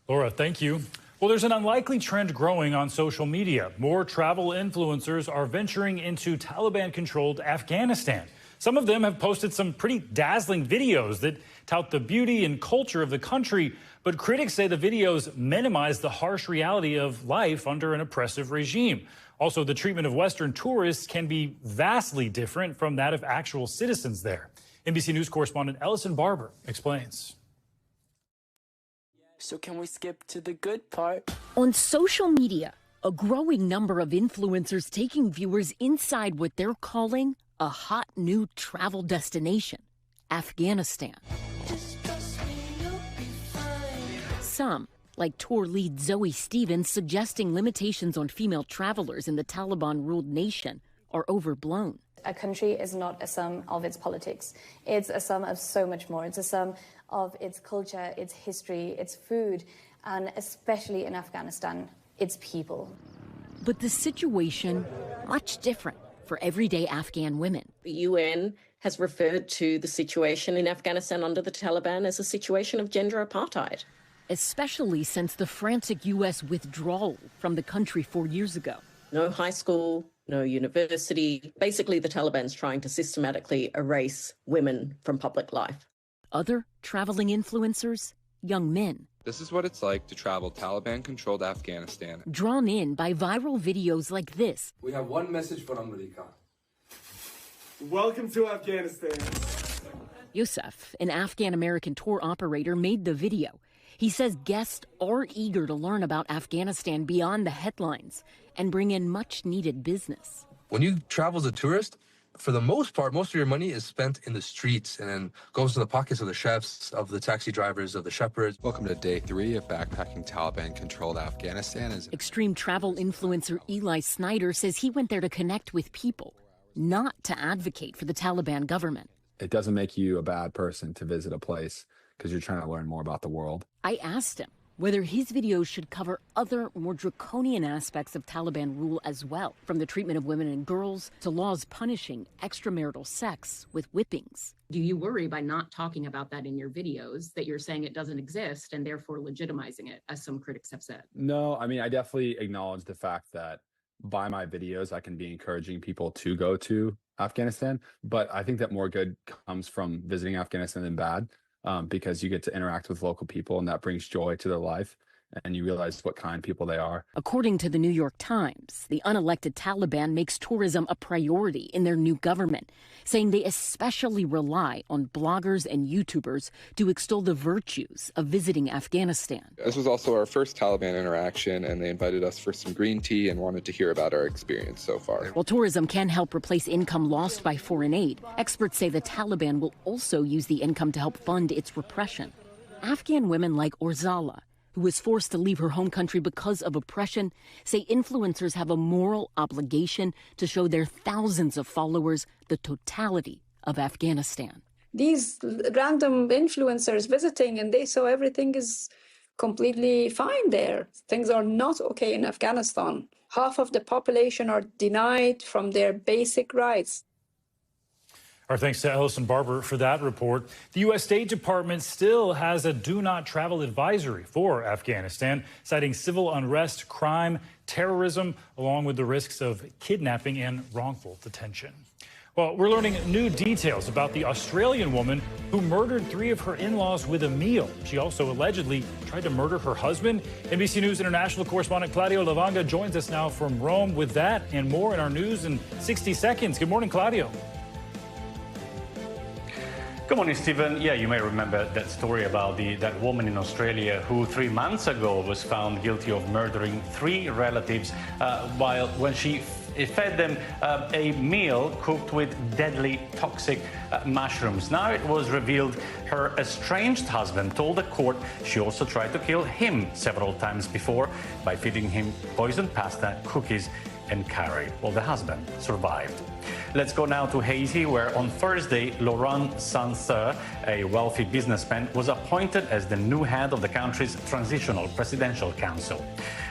Laura, thank you. Well, there's an unlikely trend growing on social media. More travel influencers are venturing into Taliban-controlled Afghanistan. Some of them have posted some pretty dazzling videos that tout the beauty and culture of the country, but critics say the videos minimize the harsh reality of life under an oppressive regime. Also, the treatment of Western tourists can be vastly different from that of actual citizens there. NBC News correspondent Ellison Barber explains. So can we skip to the good part? On social media, a growing number of influencers taking viewers inside what they're calling a hot new travel destination, Afghanistan. Some, like tour lead Zoe Stevens, suggesting limitations on female travelers in the Taliban-ruled nation are overblown. A country is not a sum of its politics. It's a sum of so much more. It's a sum of its culture, its history, its food, and especially in Afghanistan, its people. But the situation, much different for everyday Afghan women. The UN has referred to the situation in Afghanistan under the Taliban as a situation of gender apartheid. especially since the frantic U.S. withdrawal from the country 4 years ago. No high school, no university. Basically, the Taliban's trying to systematically erase women from public life. Other traveling influencers, young men. This is what it's like to travel Taliban-controlled Afghanistan. Drawn in by viral videos like this. We have one message for America. Welcome to Afghanistan. Yusuf, an Afghan-American tour operator, made the video. He says guests are eager to learn about Afghanistan beyond the headlines and bring in much-needed business. When you travel as a tourist, for the most part, most of your money is spent in the streets and then goes to the pockets of the chefs, of the taxi drivers, of the shepherds. Welcome to day 3 of backpacking Taliban-controlled Afghanistan. Extreme travel influencer Eli Snyder says he went there to connect with people, not to advocate for the Taliban government. It doesn't make you a bad person to visit a place because you're trying to learn more about the world. I asked him whether his videos should cover other, more draconian aspects of Taliban rule as well, from the treatment of women and girls to laws punishing extramarital sex with whippings. Do you worry by not talking about that in your videos that you're saying it doesn't exist and therefore legitimizing it, as some critics have said? No, I mean, I definitely acknowledge the fact that by my videos, I can be encouraging people to go to Afghanistan, but I think that more good comes from visiting Afghanistan than bad. Because you get to interact with local people and that brings joy to their life and you realize what kind of people they are. According to the New York Times, the unelected Taliban makes tourism a priority in their new government, saying they especially rely on bloggers and YouTubers to extol the virtues of visiting Afghanistan. This was also our first Taliban interaction, and they invited us for some green tea and wanted to hear about our experience so far. While tourism can help replace income lost by foreign aid, experts say the Taliban will also use the income to help fund its repression. Afghan women like Orzala, who was forced to leave her home country because of oppression, say influencers have a moral obligation to show their thousands of followers the totality of Afghanistan. These random influencers visiting and they saw everything is completely fine there. Things are not okay in Afghanistan. Half of the population are denied from their basic rights. Our thanks to Ellison Barber for that report. The U.S. State Department still has a do not travel advisory for Afghanistan, citing civil unrest, crime, terrorism, along with the risks of kidnapping and wrongful detention. Well, we're learning new details about the Australian woman who murdered 3 of her in-laws with a meal. She also allegedly tried to murder her husband. NBC News international correspondent Claudio Lavanga joins us now from Rome with that and more in our news in 60 seconds. Good morning, Claudio. Good morning, Stephen. Yeah, you may remember that story about that woman in Australia who 3 months ago was found guilty of murdering 3 relatives when she fed them a meal cooked with deadly toxic mushrooms. Now it was revealed her estranged husband told the court she also tried to kill him several times before by feeding him poisoned pasta, cookies, and curry. Well, the husband survived. Let's go now to Haiti, where on Thursday, Laurent Sancerre, a wealthy businessman, was appointed as the new head of the country's transitional presidential council.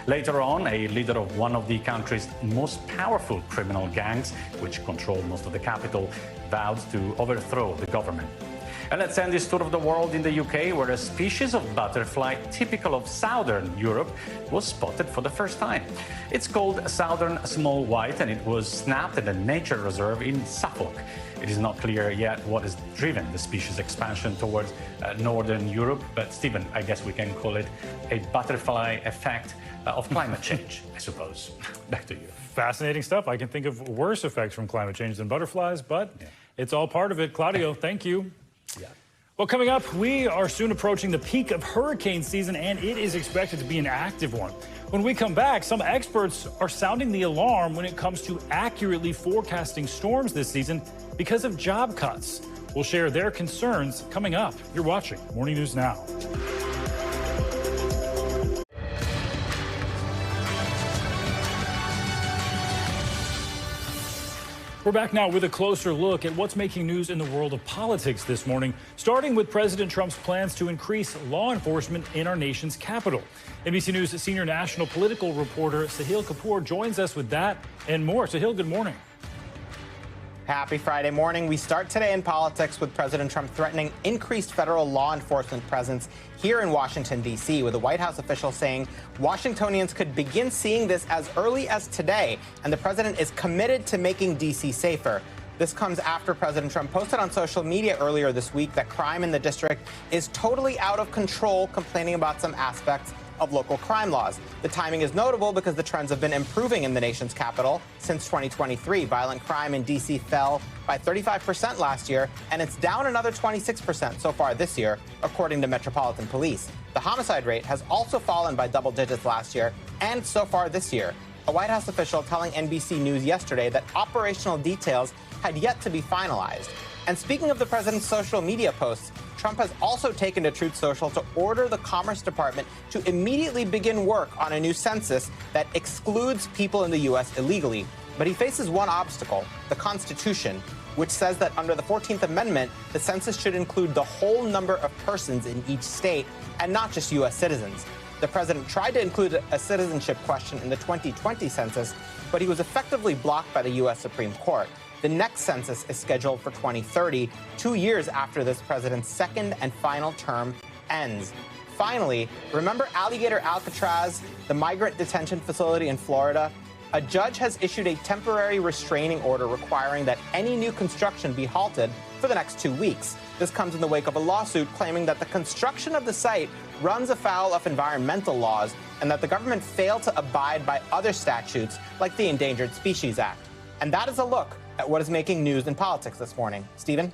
Later on, a leader of one of the country's most powerful criminal gangs, which control most of the capital, vowed to overthrow the government. And let's end this tour of the world in the UK, where a species of butterfly typical of southern Europe was spotted for the first time. It's called southern small white, and it was snapped at a nature reserve in Suffolk. It is not clear yet what has driven the species expansion towards northern Europe, but Stephen, I guess we can call it a butterfly effect of climate change, I suppose. Back to you. Fascinating stuff. I can think of worse effects from climate change than butterflies, but it's all part of it. Claudio, thank you. Yeah. Well, coming up, we are soon approaching the peak of hurricane season, and it is expected to be an active one. When we come back, some experts are sounding the alarm when it comes to accurately forecasting storms this season because of job cuts. We'll share their concerns coming up. You're watching Morning News Now. We're back now with a closer look at what's making news in the world of politics this morning, starting with President Trump's plans to increase law enforcement in our nation's capital. NBC News senior national political reporter Sahil Kapoor joins us with that and more. Sahil, good morning. Happy Friday morning. We start today in politics with President Trump threatening increased federal law enforcement presence here in Washington, D.C., with a White House official saying Washingtonians could begin seeing this as early as today, and the president is committed to making D.C. safer. This comes after President Trump posted on social media earlier this week that crime in the district is totally out of control, complaining about some aspects of local crime laws. The timing is notable because the trends have been improving in the nation's capital since 2023. Violent crime in D.C. fell by 35% last year, and it's down another 26% so far this year, according to Metropolitan Police. The homicide rate has also fallen by double digits last year and so far this year. A White House official telling NBC News yesterday that operational details had yet to be finalized. And speaking of the president's social media posts, Trump has also taken to Truth Social to order the Commerce Department to immediately begin work on a new census that excludes people in the U.S. illegally. But he faces one obstacle, the Constitution, which says that under the 14th Amendment, the census should include the whole number of persons in each state and not just U.S. citizens. The president tried to include a citizenship question in the 2020 census, but he was effectively blocked by the U.S. Supreme Court. The next census is scheduled for 2030, 2 years after this president's second and final term ends. Finally, remember Alligator Alcatraz, the migrant detention facility in Florida? A judge has issued a temporary restraining order requiring that any new construction be halted for the next 2 weeks. This comes in the wake of a lawsuit claiming that the construction of the site runs afoul of environmental laws and that the government failed to abide by other statutes like the Endangered Species Act. And that is a look at what is making news in politics this morning. Stephen?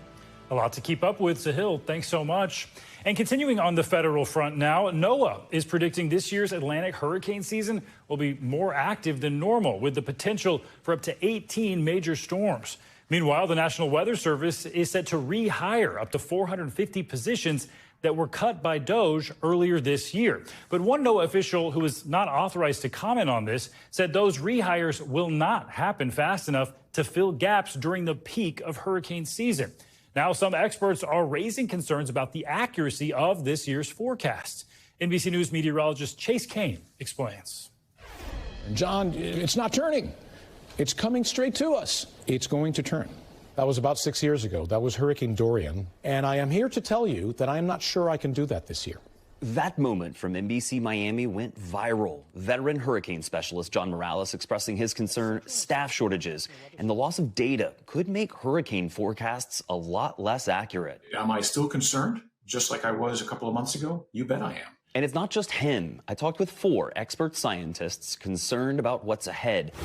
A lot to keep up with, Sahil. Thanks so much. And continuing on the federal front now, NOAA is predicting this year's Atlantic hurricane season will be more active than normal, with the potential for up to 18 major storms. Meanwhile, the National Weather Service is set to rehire up to 450 positions that were cut by DOGE earlier this year. But one NOAA official who is not authorized to comment on this said those rehires will not happen fast enough to fill gaps during the peak of hurricane season. Now, some experts are raising concerns about the accuracy of this year's forecasts. NBC News meteorologist Chase Kane explains. John, it's not turning. It's coming straight to us. It's going to turn. That was about 6 years ago. That was Hurricane Dorian. And I am here to tell you that I am not sure I can do that this year. That moment from NBC Miami went viral. Veteran hurricane specialist John Morales expressing his concern staff shortages and the loss of data could make hurricane forecasts a lot less accurate. Am I still concerned? Just like I was a couple of months ago? You bet I am. And it's not just him. I talked with 4 expert scientists concerned about what's ahead.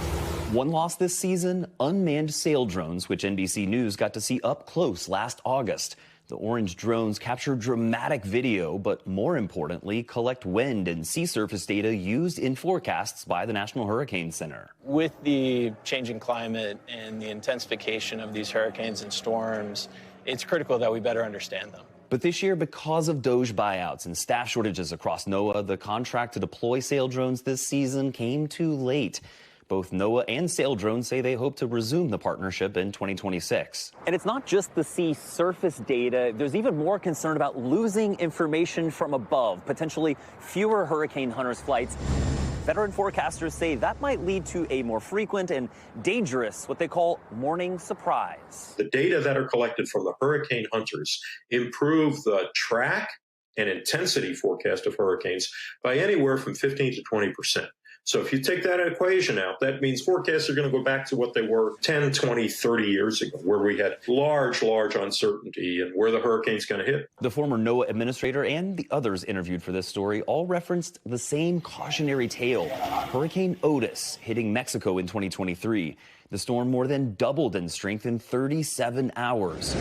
One loss this season, unmanned sail drones, which NBC News got to see up close last August. The orange drones capture dramatic video, but more importantly, collect wind and sea surface data used in forecasts by the National Hurricane Center. With the changing climate and the intensification of these hurricanes and storms, it's critical that we better understand them. But this year, because of DOGE buyouts and staff shortages across NOAA, the contract to deploy sail drones this season came too late. Both NOAA and Sail Drones say they hope to resume the partnership in 2026. And it's not just the sea surface data. There's even more concern about losing information from above, potentially fewer hurricane hunters flights. Veteran forecasters say that might lead to a more frequent and dangerous, what they call morning surprise. The data that are collected from the hurricane hunters improve the track and intensity forecast of hurricanes by anywhere from 15 to 20%. So if you take that equation out, that means forecasts are going to go back to what they were 10, 20, 30 years ago, where we had large uncertainty and where the hurricane's going to hit. The former NOAA administrator and the others interviewed for this story all referenced the same cautionary tale. Hurricane Otis hitting Mexico in 2023. The storm more than doubled in strength in 37 hours.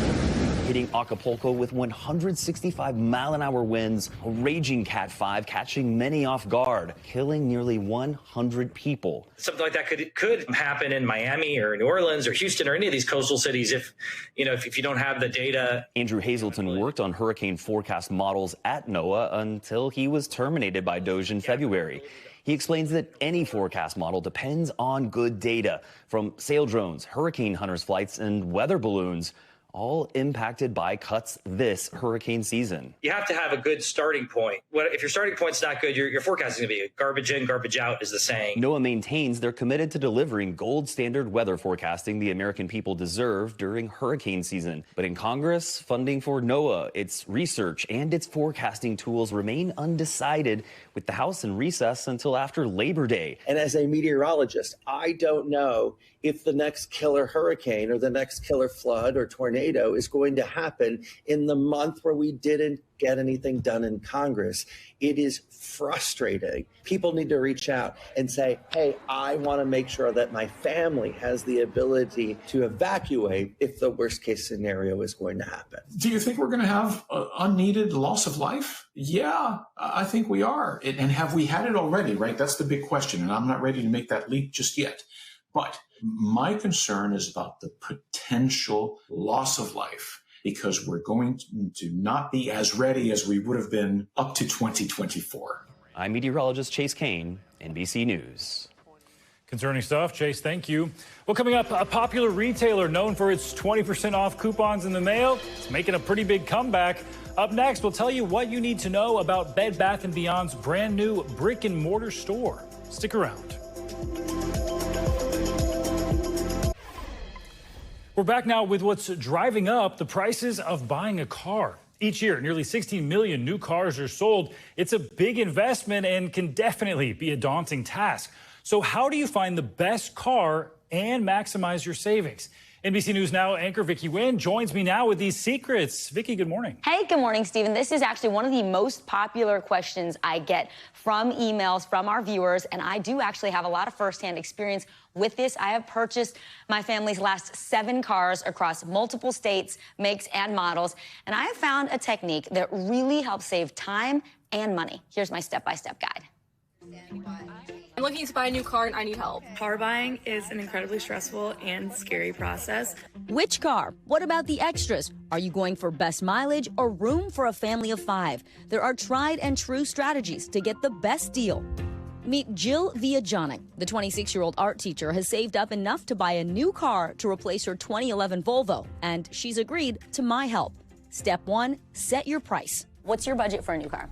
Hitting Acapulco with 165-mile-an-hour winds, a raging Cat 5 catching many off guard, killing nearly 100 people. Something like that could happen in Miami or New Orleans or Houston or any of these coastal cities if you don't have the data. Andrew Hazelton worked on hurricane forecast models at NOAA until he was terminated by DOGE in February. He explains that any forecast model depends on good data from sail drones, hurricane hunters flights, and weather balloons. all impacted by cuts this hurricane season. You have to have a good starting point. If your starting point's not good, your forecast is going to be garbage in, garbage out, is the saying. NOAA maintains they're committed to delivering gold standard weather forecasting the American people deserve during hurricane season. But in Congress, funding for NOAA, its research, and its forecasting tools remain undecided, with the House in recess until after Labor Day. And as a meteorologist, I don't know if the next killer hurricane or the next killer flood or tornado is going to happen in the month where we didn't get anything done in Congress. It is frustrating. People need to reach out and say, hey, I want to make sure that my family has the ability to evacuate if the worst case scenario is going to happen. Do you think we're going to have unneeded loss of life? Yeah, I think we are. And have we had it already, right? That's the big question. And I'm not ready to make that leap just yet. But my concern is about the potential loss of life, because we're going to not be as ready as we would have been up to 2024. I'm meteorologist Chase Kane, NBC News. Concerning stuff. Chase, thank you. Well, coming up, a popular retailer known for its 20% off coupons in the mail is making a pretty big comeback. Up next, we'll tell you what you need to know about Bed Bath & Beyond's brand new brick and mortar store. Stick around. We're back now with what's driving up the prices of buying a car. Each year, nearly 16 million new cars are sold. It's a big investment and can definitely be a daunting task. So how do you find the best car and maximize your savings? NBC News Now anchor Vicki Nguyen joins me now with these secrets. Vicki, good morning. Hey, good morning, Stephen. This is actually one of the most popular questions I get from emails from our viewers, and I do actually have a lot of firsthand experience with this. I have purchased my family's last 7 cars across multiple states, makes, and models, and I have found a technique that really helps save time and money. Here's my step-by-step guide. I'm looking to buy a new car and I need help. Car buying is an incredibly stressful and scary process. Which car? What about the extras? Are you going for best mileage or room for a family of 5? There are tried and true strategies to get the best deal. Meet Jill Viajanic. The 26-year-old art teacher has saved up enough to buy a new car to replace her 2011 Volvo, and she's agreed to my help. Step 1, set your price. What's your budget for a new car?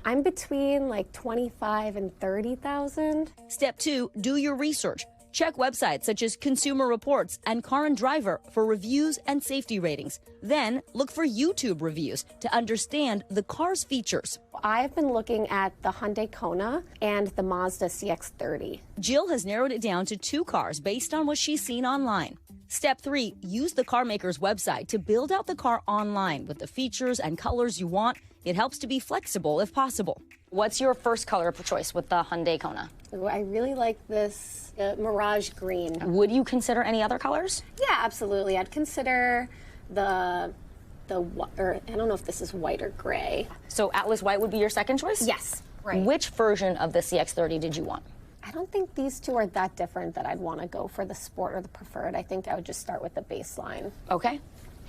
I'm between like 25 and 30,000. Step 2, do your research. Check websites such as Consumer Reports and Car and Driver for reviews and safety ratings. Then look for YouTube reviews to understand the car's features. I've been looking at the Hyundai Kona and the Mazda CX-30. Jill has narrowed it down to 2 cars based on what she's seen online. Step 3, use the car maker's website to build out the car online with the features and colors you want. It helps to be flexible if possible. What's your first color of choice with the Hyundai Kona? Ooh, I really like this Mirage Green. Would you consider any other colors? Yeah, absolutely. I'd consider the or I don't know if this is white or gray. So Atlas White would be your second choice? Yes, right. Which version of the CX-30 did you want? I don't think these two are that different that I'd want to go for the sport or the preferred. I think I would just start with the baseline. Okay.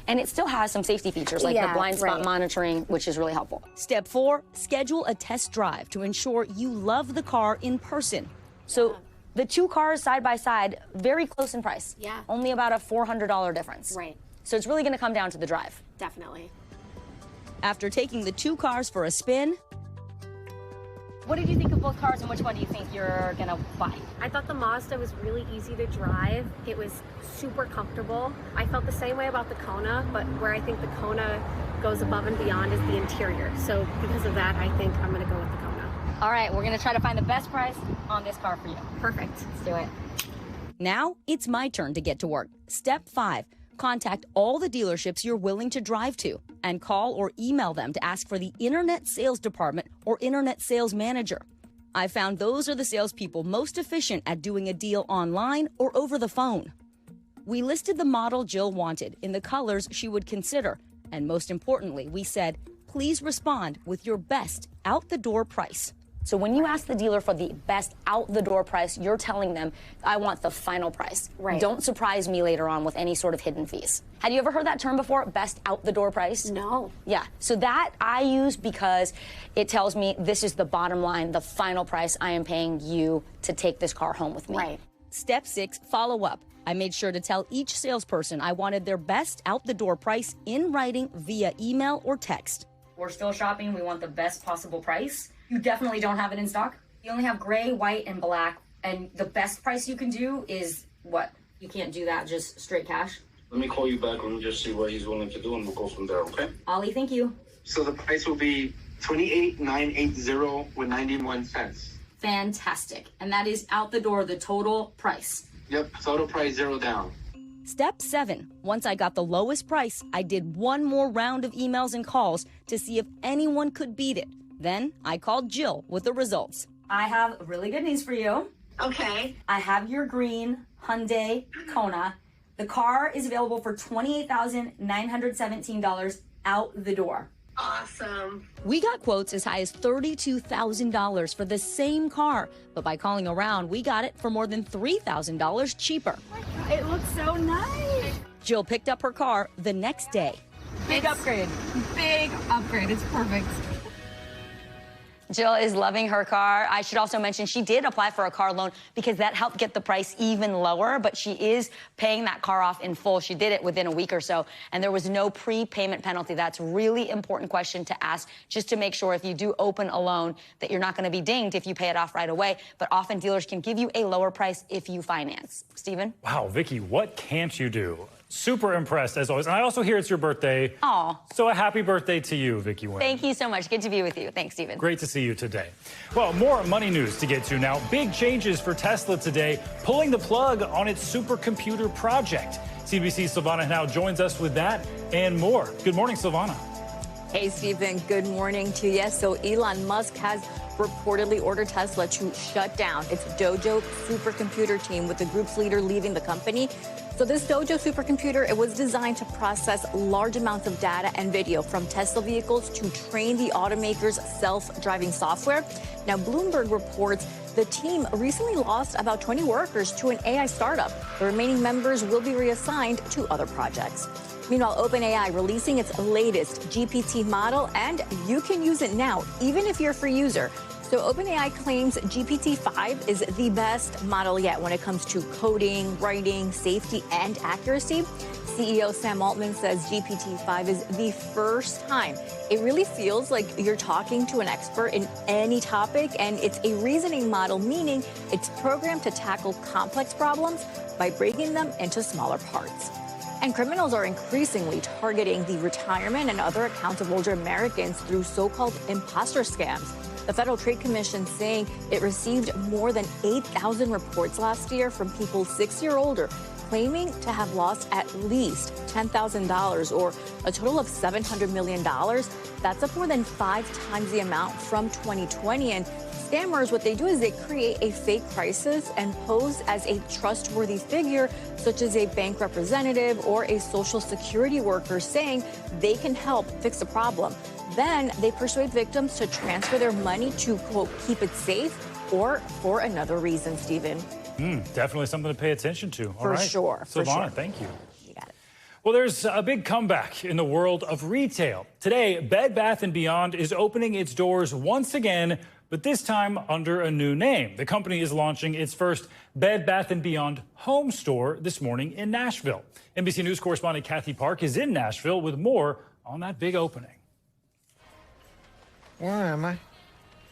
And it still has some safety features like the blind spot monitoring, which is really helpful. Step 4, schedule a test drive to ensure you love the car in person. So the 2 cars side by side, very close in price. Yeah. Only about a $400 difference. Right. So it's really going to come down to the drive. Definitely. After taking the 2 cars for a spin, what did you think of both cars, and which one do you think you're going to buy? I thought the Mazda was really easy to drive. It was super comfortable. I felt the same way about the Kona, but where I think the Kona goes above and beyond is the interior. So because of that, I think I'm going to go with the Kona. All right, we're going to try to find the best price on this car for you. Perfect. Let's do it. now it's my turn to get to work. Step 5. Contact all the dealerships you're willing to drive to and call or email them to ask for the Internet Sales Department or Internet Sales Manager. I found those are the salespeople most efficient at doing a deal online or over the phone. We listed the model Jill wanted in the colors she would consider, and most importantly, we said, please respond with your best out-the-door price. So when you ask the dealer for the best out-the-door price, you're telling them, I want the final price. Right. Don't surprise me later on with any sort of hidden fees. Had you ever heard that term before, best out-the-door price? No. Yeah, so that I use because it tells me this is the bottom line, the final price I am paying you to take this car home with me. Right. Step 6, follow up. I made sure to tell each salesperson I wanted their best out-the-door price in writing via email or text. We're still shopping. We want the best possible price. You definitely don't have it in stock. You only have gray, white, and black. And the best price you can do is what? You can't do that just straight cash? Let me call you back and just see what he's willing to do, and we'll go from there, okay? Ollie, thank you. So the price will be $28,980 with 91 cents. Fantastic. And that is out the door, the total price. Yep, total price, zero down. Step 7. Once I got the lowest price, I did one more round of emails and calls to see if anyone could beat it. Then I called Jill with the results. I have really good news for you. Okay. I have your green Hyundai Kona. The car is available for $28,917 out the door. Awesome. We got quotes as high as $32,000 for the same car, but by calling around, we got it for more than $3,000 cheaper. It looks so nice. Jill picked up her car the next day. Big upgrade. Big upgrade. It's perfect. Jill is loving her car. I should also mention she did apply for a car loan because that helped get the price even lower, but she is paying that car off in full. She did it within a week or so, and there was no prepayment penalty. That's a really important question to ask just to make sure if you do open a loan that you're not going to be dinged if you pay it off right away, but often dealers can give you a lower price if you finance. Stephen? Wow, Vicky, what can't you do? Super impressed, as always. And I also hear it's your birthday. Aw. So a happy birthday to you, Vicky Wynn. Thank you so much. Good to be with you. Thanks, Stephen. Great to see you today. Well, more money news to get to now. Big changes for Tesla today, pulling the plug on its supercomputer project. CBC's Silvana now joins us with that and more. Good morning, Silvana. Hey, Stephen. Good morning to you. So Elon Musk has reportedly ordered Tesla to shut down its Dojo supercomputer team, with the group's leader leaving the company. So this Dojo supercomputer, it was designed to process large amounts of data and video from Tesla vehicles to train the automaker's self-driving software. Now, Bloomberg reports the team recently lost about 20 workers to an AI startup. The remaining members will be reassigned to other projects. Meanwhile, OpenAI releasing its latest GPT model, and you can use it now, even if you're a free user. So OpenAI claims GPT-5 is the best model yet when it comes to coding, writing, safety, and accuracy. CEO Sam Altman says GPT-5 is the first time it really feels like you're talking to an expert in any topic, and it's a reasoning model, meaning it's programmed to tackle complex problems by breaking them into smaller parts. And criminals are increasingly targeting the retirement and other accounts of older Americans through so-called imposter scams. The Federal Trade Commission saying it received more than 8,000 reports last year from people 60 or older claiming to have lost at least $10,000, or a total of $700 million. That's up more than 5 times the amount from 2020. And scammers, what they do is they create a fake crisis and pose as a trustworthy figure, such as a bank representative or a Social Security worker, saying they can help fix the problem. Then they persuade victims to transfer their money to, quote, keep it safe or for another reason, Stephen. Definitely something to pay attention to. All For right. sure. For Silvana, sure. thank you. You got it. Well, there's a big comeback in the world of retail. Today, Bed Bath & Beyond is opening its doors once again, but this time under a new name. The company is launching its first Bed Bath & Beyond home store this morning in Nashville. NBC News correspondent Kathy Park is in Nashville with more on that big opening. Where am I?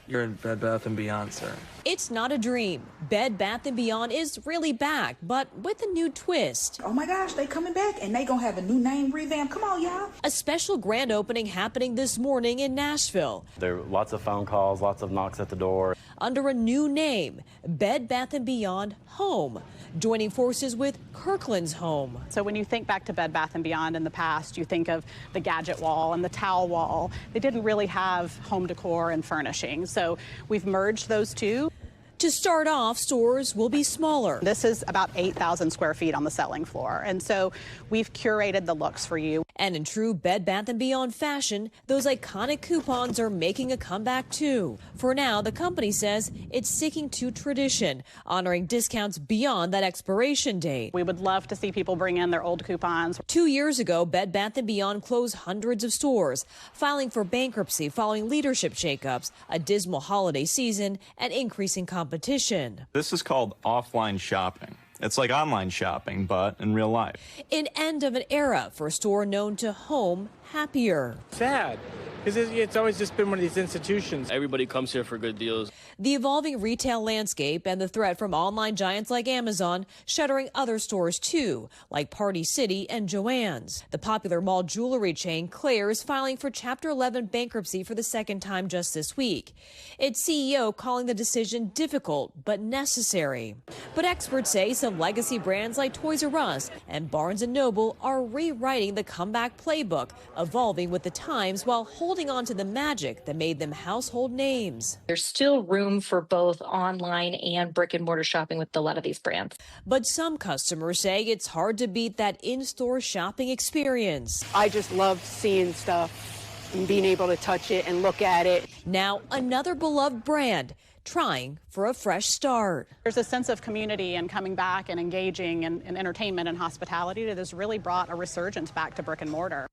You're in Bed Bath & Beyond, sir. It's not a dream. Bed Bath & Beyond is really back, but with a new twist. Oh my gosh, they coming back and they gonna have a new name revamp. Come on, y'all. A special grand opening happening this morning in Nashville. There are lots of phone calls, lots of knocks at the door. Under a new name, Bed Bath & Beyond Home, joining forces with Kirkland's Home. So when you think back to Bed Bath & Beyond in the past, you think of the gadget wall and the towel wall. They didn't really have home decor and furnishings, so we've merged those two. To start off, stores will be smaller. This is about 8,000 square feet on the selling floor, and so we've curated the looks for you. And in true Bed Bath & Beyond fashion, those iconic coupons are making a comeback too. For now, the company says it's sticking to tradition, honoring discounts beyond that expiration date. We would love to see people bring in their old coupons. 2 years ago, Bed Bath & Beyond closed hundreds of stores, filing for bankruptcy following leadership shakeups, a dismal holiday season, and increasing competition. This is called offline shopping. It's like online shopping, but in real life. An end of an era for a store known to home happier. Sad, because it's always just been one of these institutions. Everybody comes here for good deals. The evolving retail landscape and the threat from online giants like Amazon shuttering other stores too, like Party City and Joann's. The popular mall jewelry chain Claire is filing for Chapter 11 bankruptcy for the second time just this week. Its CEO calling the decision difficult but necessary. But experts say some legacy brands like Toys R Us and Barnes & Noble are rewriting the comeback playbook, evolving with the times while holding on to the magic that made them household names. There's still room for both online and brick and mortar shopping with a lot of these brands. But some customers say it's hard to beat that in-store shopping experience. I just love seeing stuff and being able to touch it and look at it. Now another beloved brand trying for a fresh start. There's a sense of community and coming back and engaging in entertainment and hospitality that has really brought a resurgence back to brick and mortar.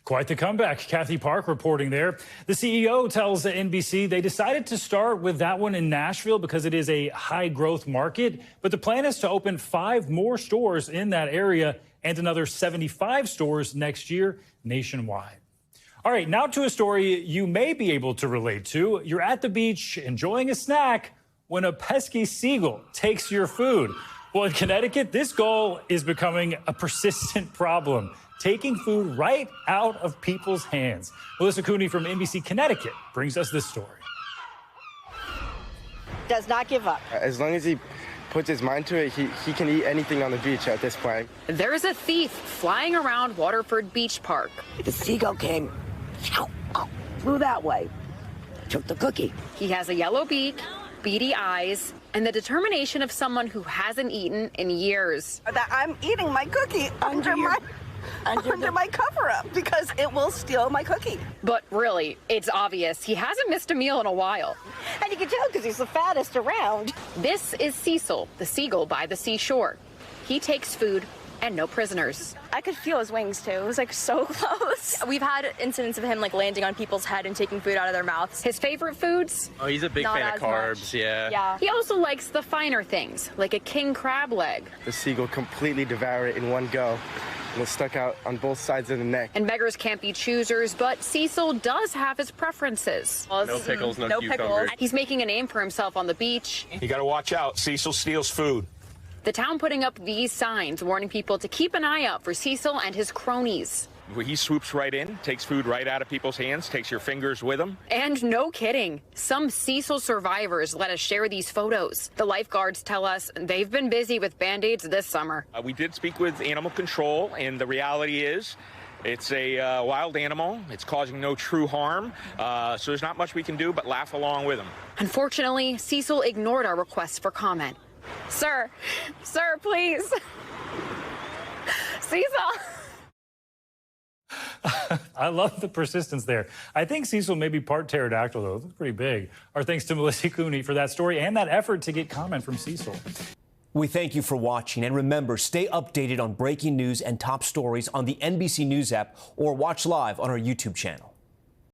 Quite the comeback. Kathy Park reporting there. The CEO tells the NBC they decided to start with that one in Nashville because it is a high growth market. But the plan is to open 5 more stores in that area and another 75 stores next year nationwide. All right, now to a story you may be able to relate to. You're at the beach enjoying a snack when a pesky seagull takes your food. Well, in Connecticut, this gull is becoming a persistent problem, taking food right out of people's hands. Melissa Cooney from NBC Connecticut brings us this story. Does not give up. As long as he puts his mind to it, he can eat anything on the beach at this point. There's a thief flying around Waterford Beach Park. The seagull came, flew that way, took the cookie. He has a yellow beak, beady eyes, and the determination of someone who hasn't eaten in years. That I'm eating my cookie under my cover-up because it will steal my cookie. But really, it's obvious he hasn't missed a meal in a while. And you can tell because he's the fattest around. This is Cecil, the seagull by the seashore. He takes food and no prisoners. I could feel his wings too. It was like so close. We've had incidents of him like landing on people's head and taking food out of their mouths. His favorite foods? Oh, he's a big fan of carbs, yeah. He also likes the finer things, like a king crab leg. The seagull completely devoured it in one go. And was stuck out on both sides of the neck. And beggars can't be choosers, but Cecil does have his preferences. No pickles, no cucumbers. He's making a name for himself on the beach. You gotta watch out. Cecil steals food. The town putting up these signs warning people to keep an eye out for Cecil and his cronies. He swoops right in, takes food right out of people's hands, takes your fingers with him. And no kidding, some Cecil survivors let us share these photos. The lifeguards tell us they've been busy with Band-Aids this summer. We did speak with animal control, and the reality is it's a wild animal. It's causing no true harm, so there's not much we can do but laugh along with him. Unfortunately, Cecil ignored our request for comment. Sir, please. Cecil. I love the persistence there. I think Cecil may be part pterodactyl, though. It looks pretty big. Our thanks to Melissa Cooney for that story and that effort to get comment from Cecil. We thank you for watching. And remember, stay updated on breaking news and top stories on the NBC News app or watch live on our YouTube channel.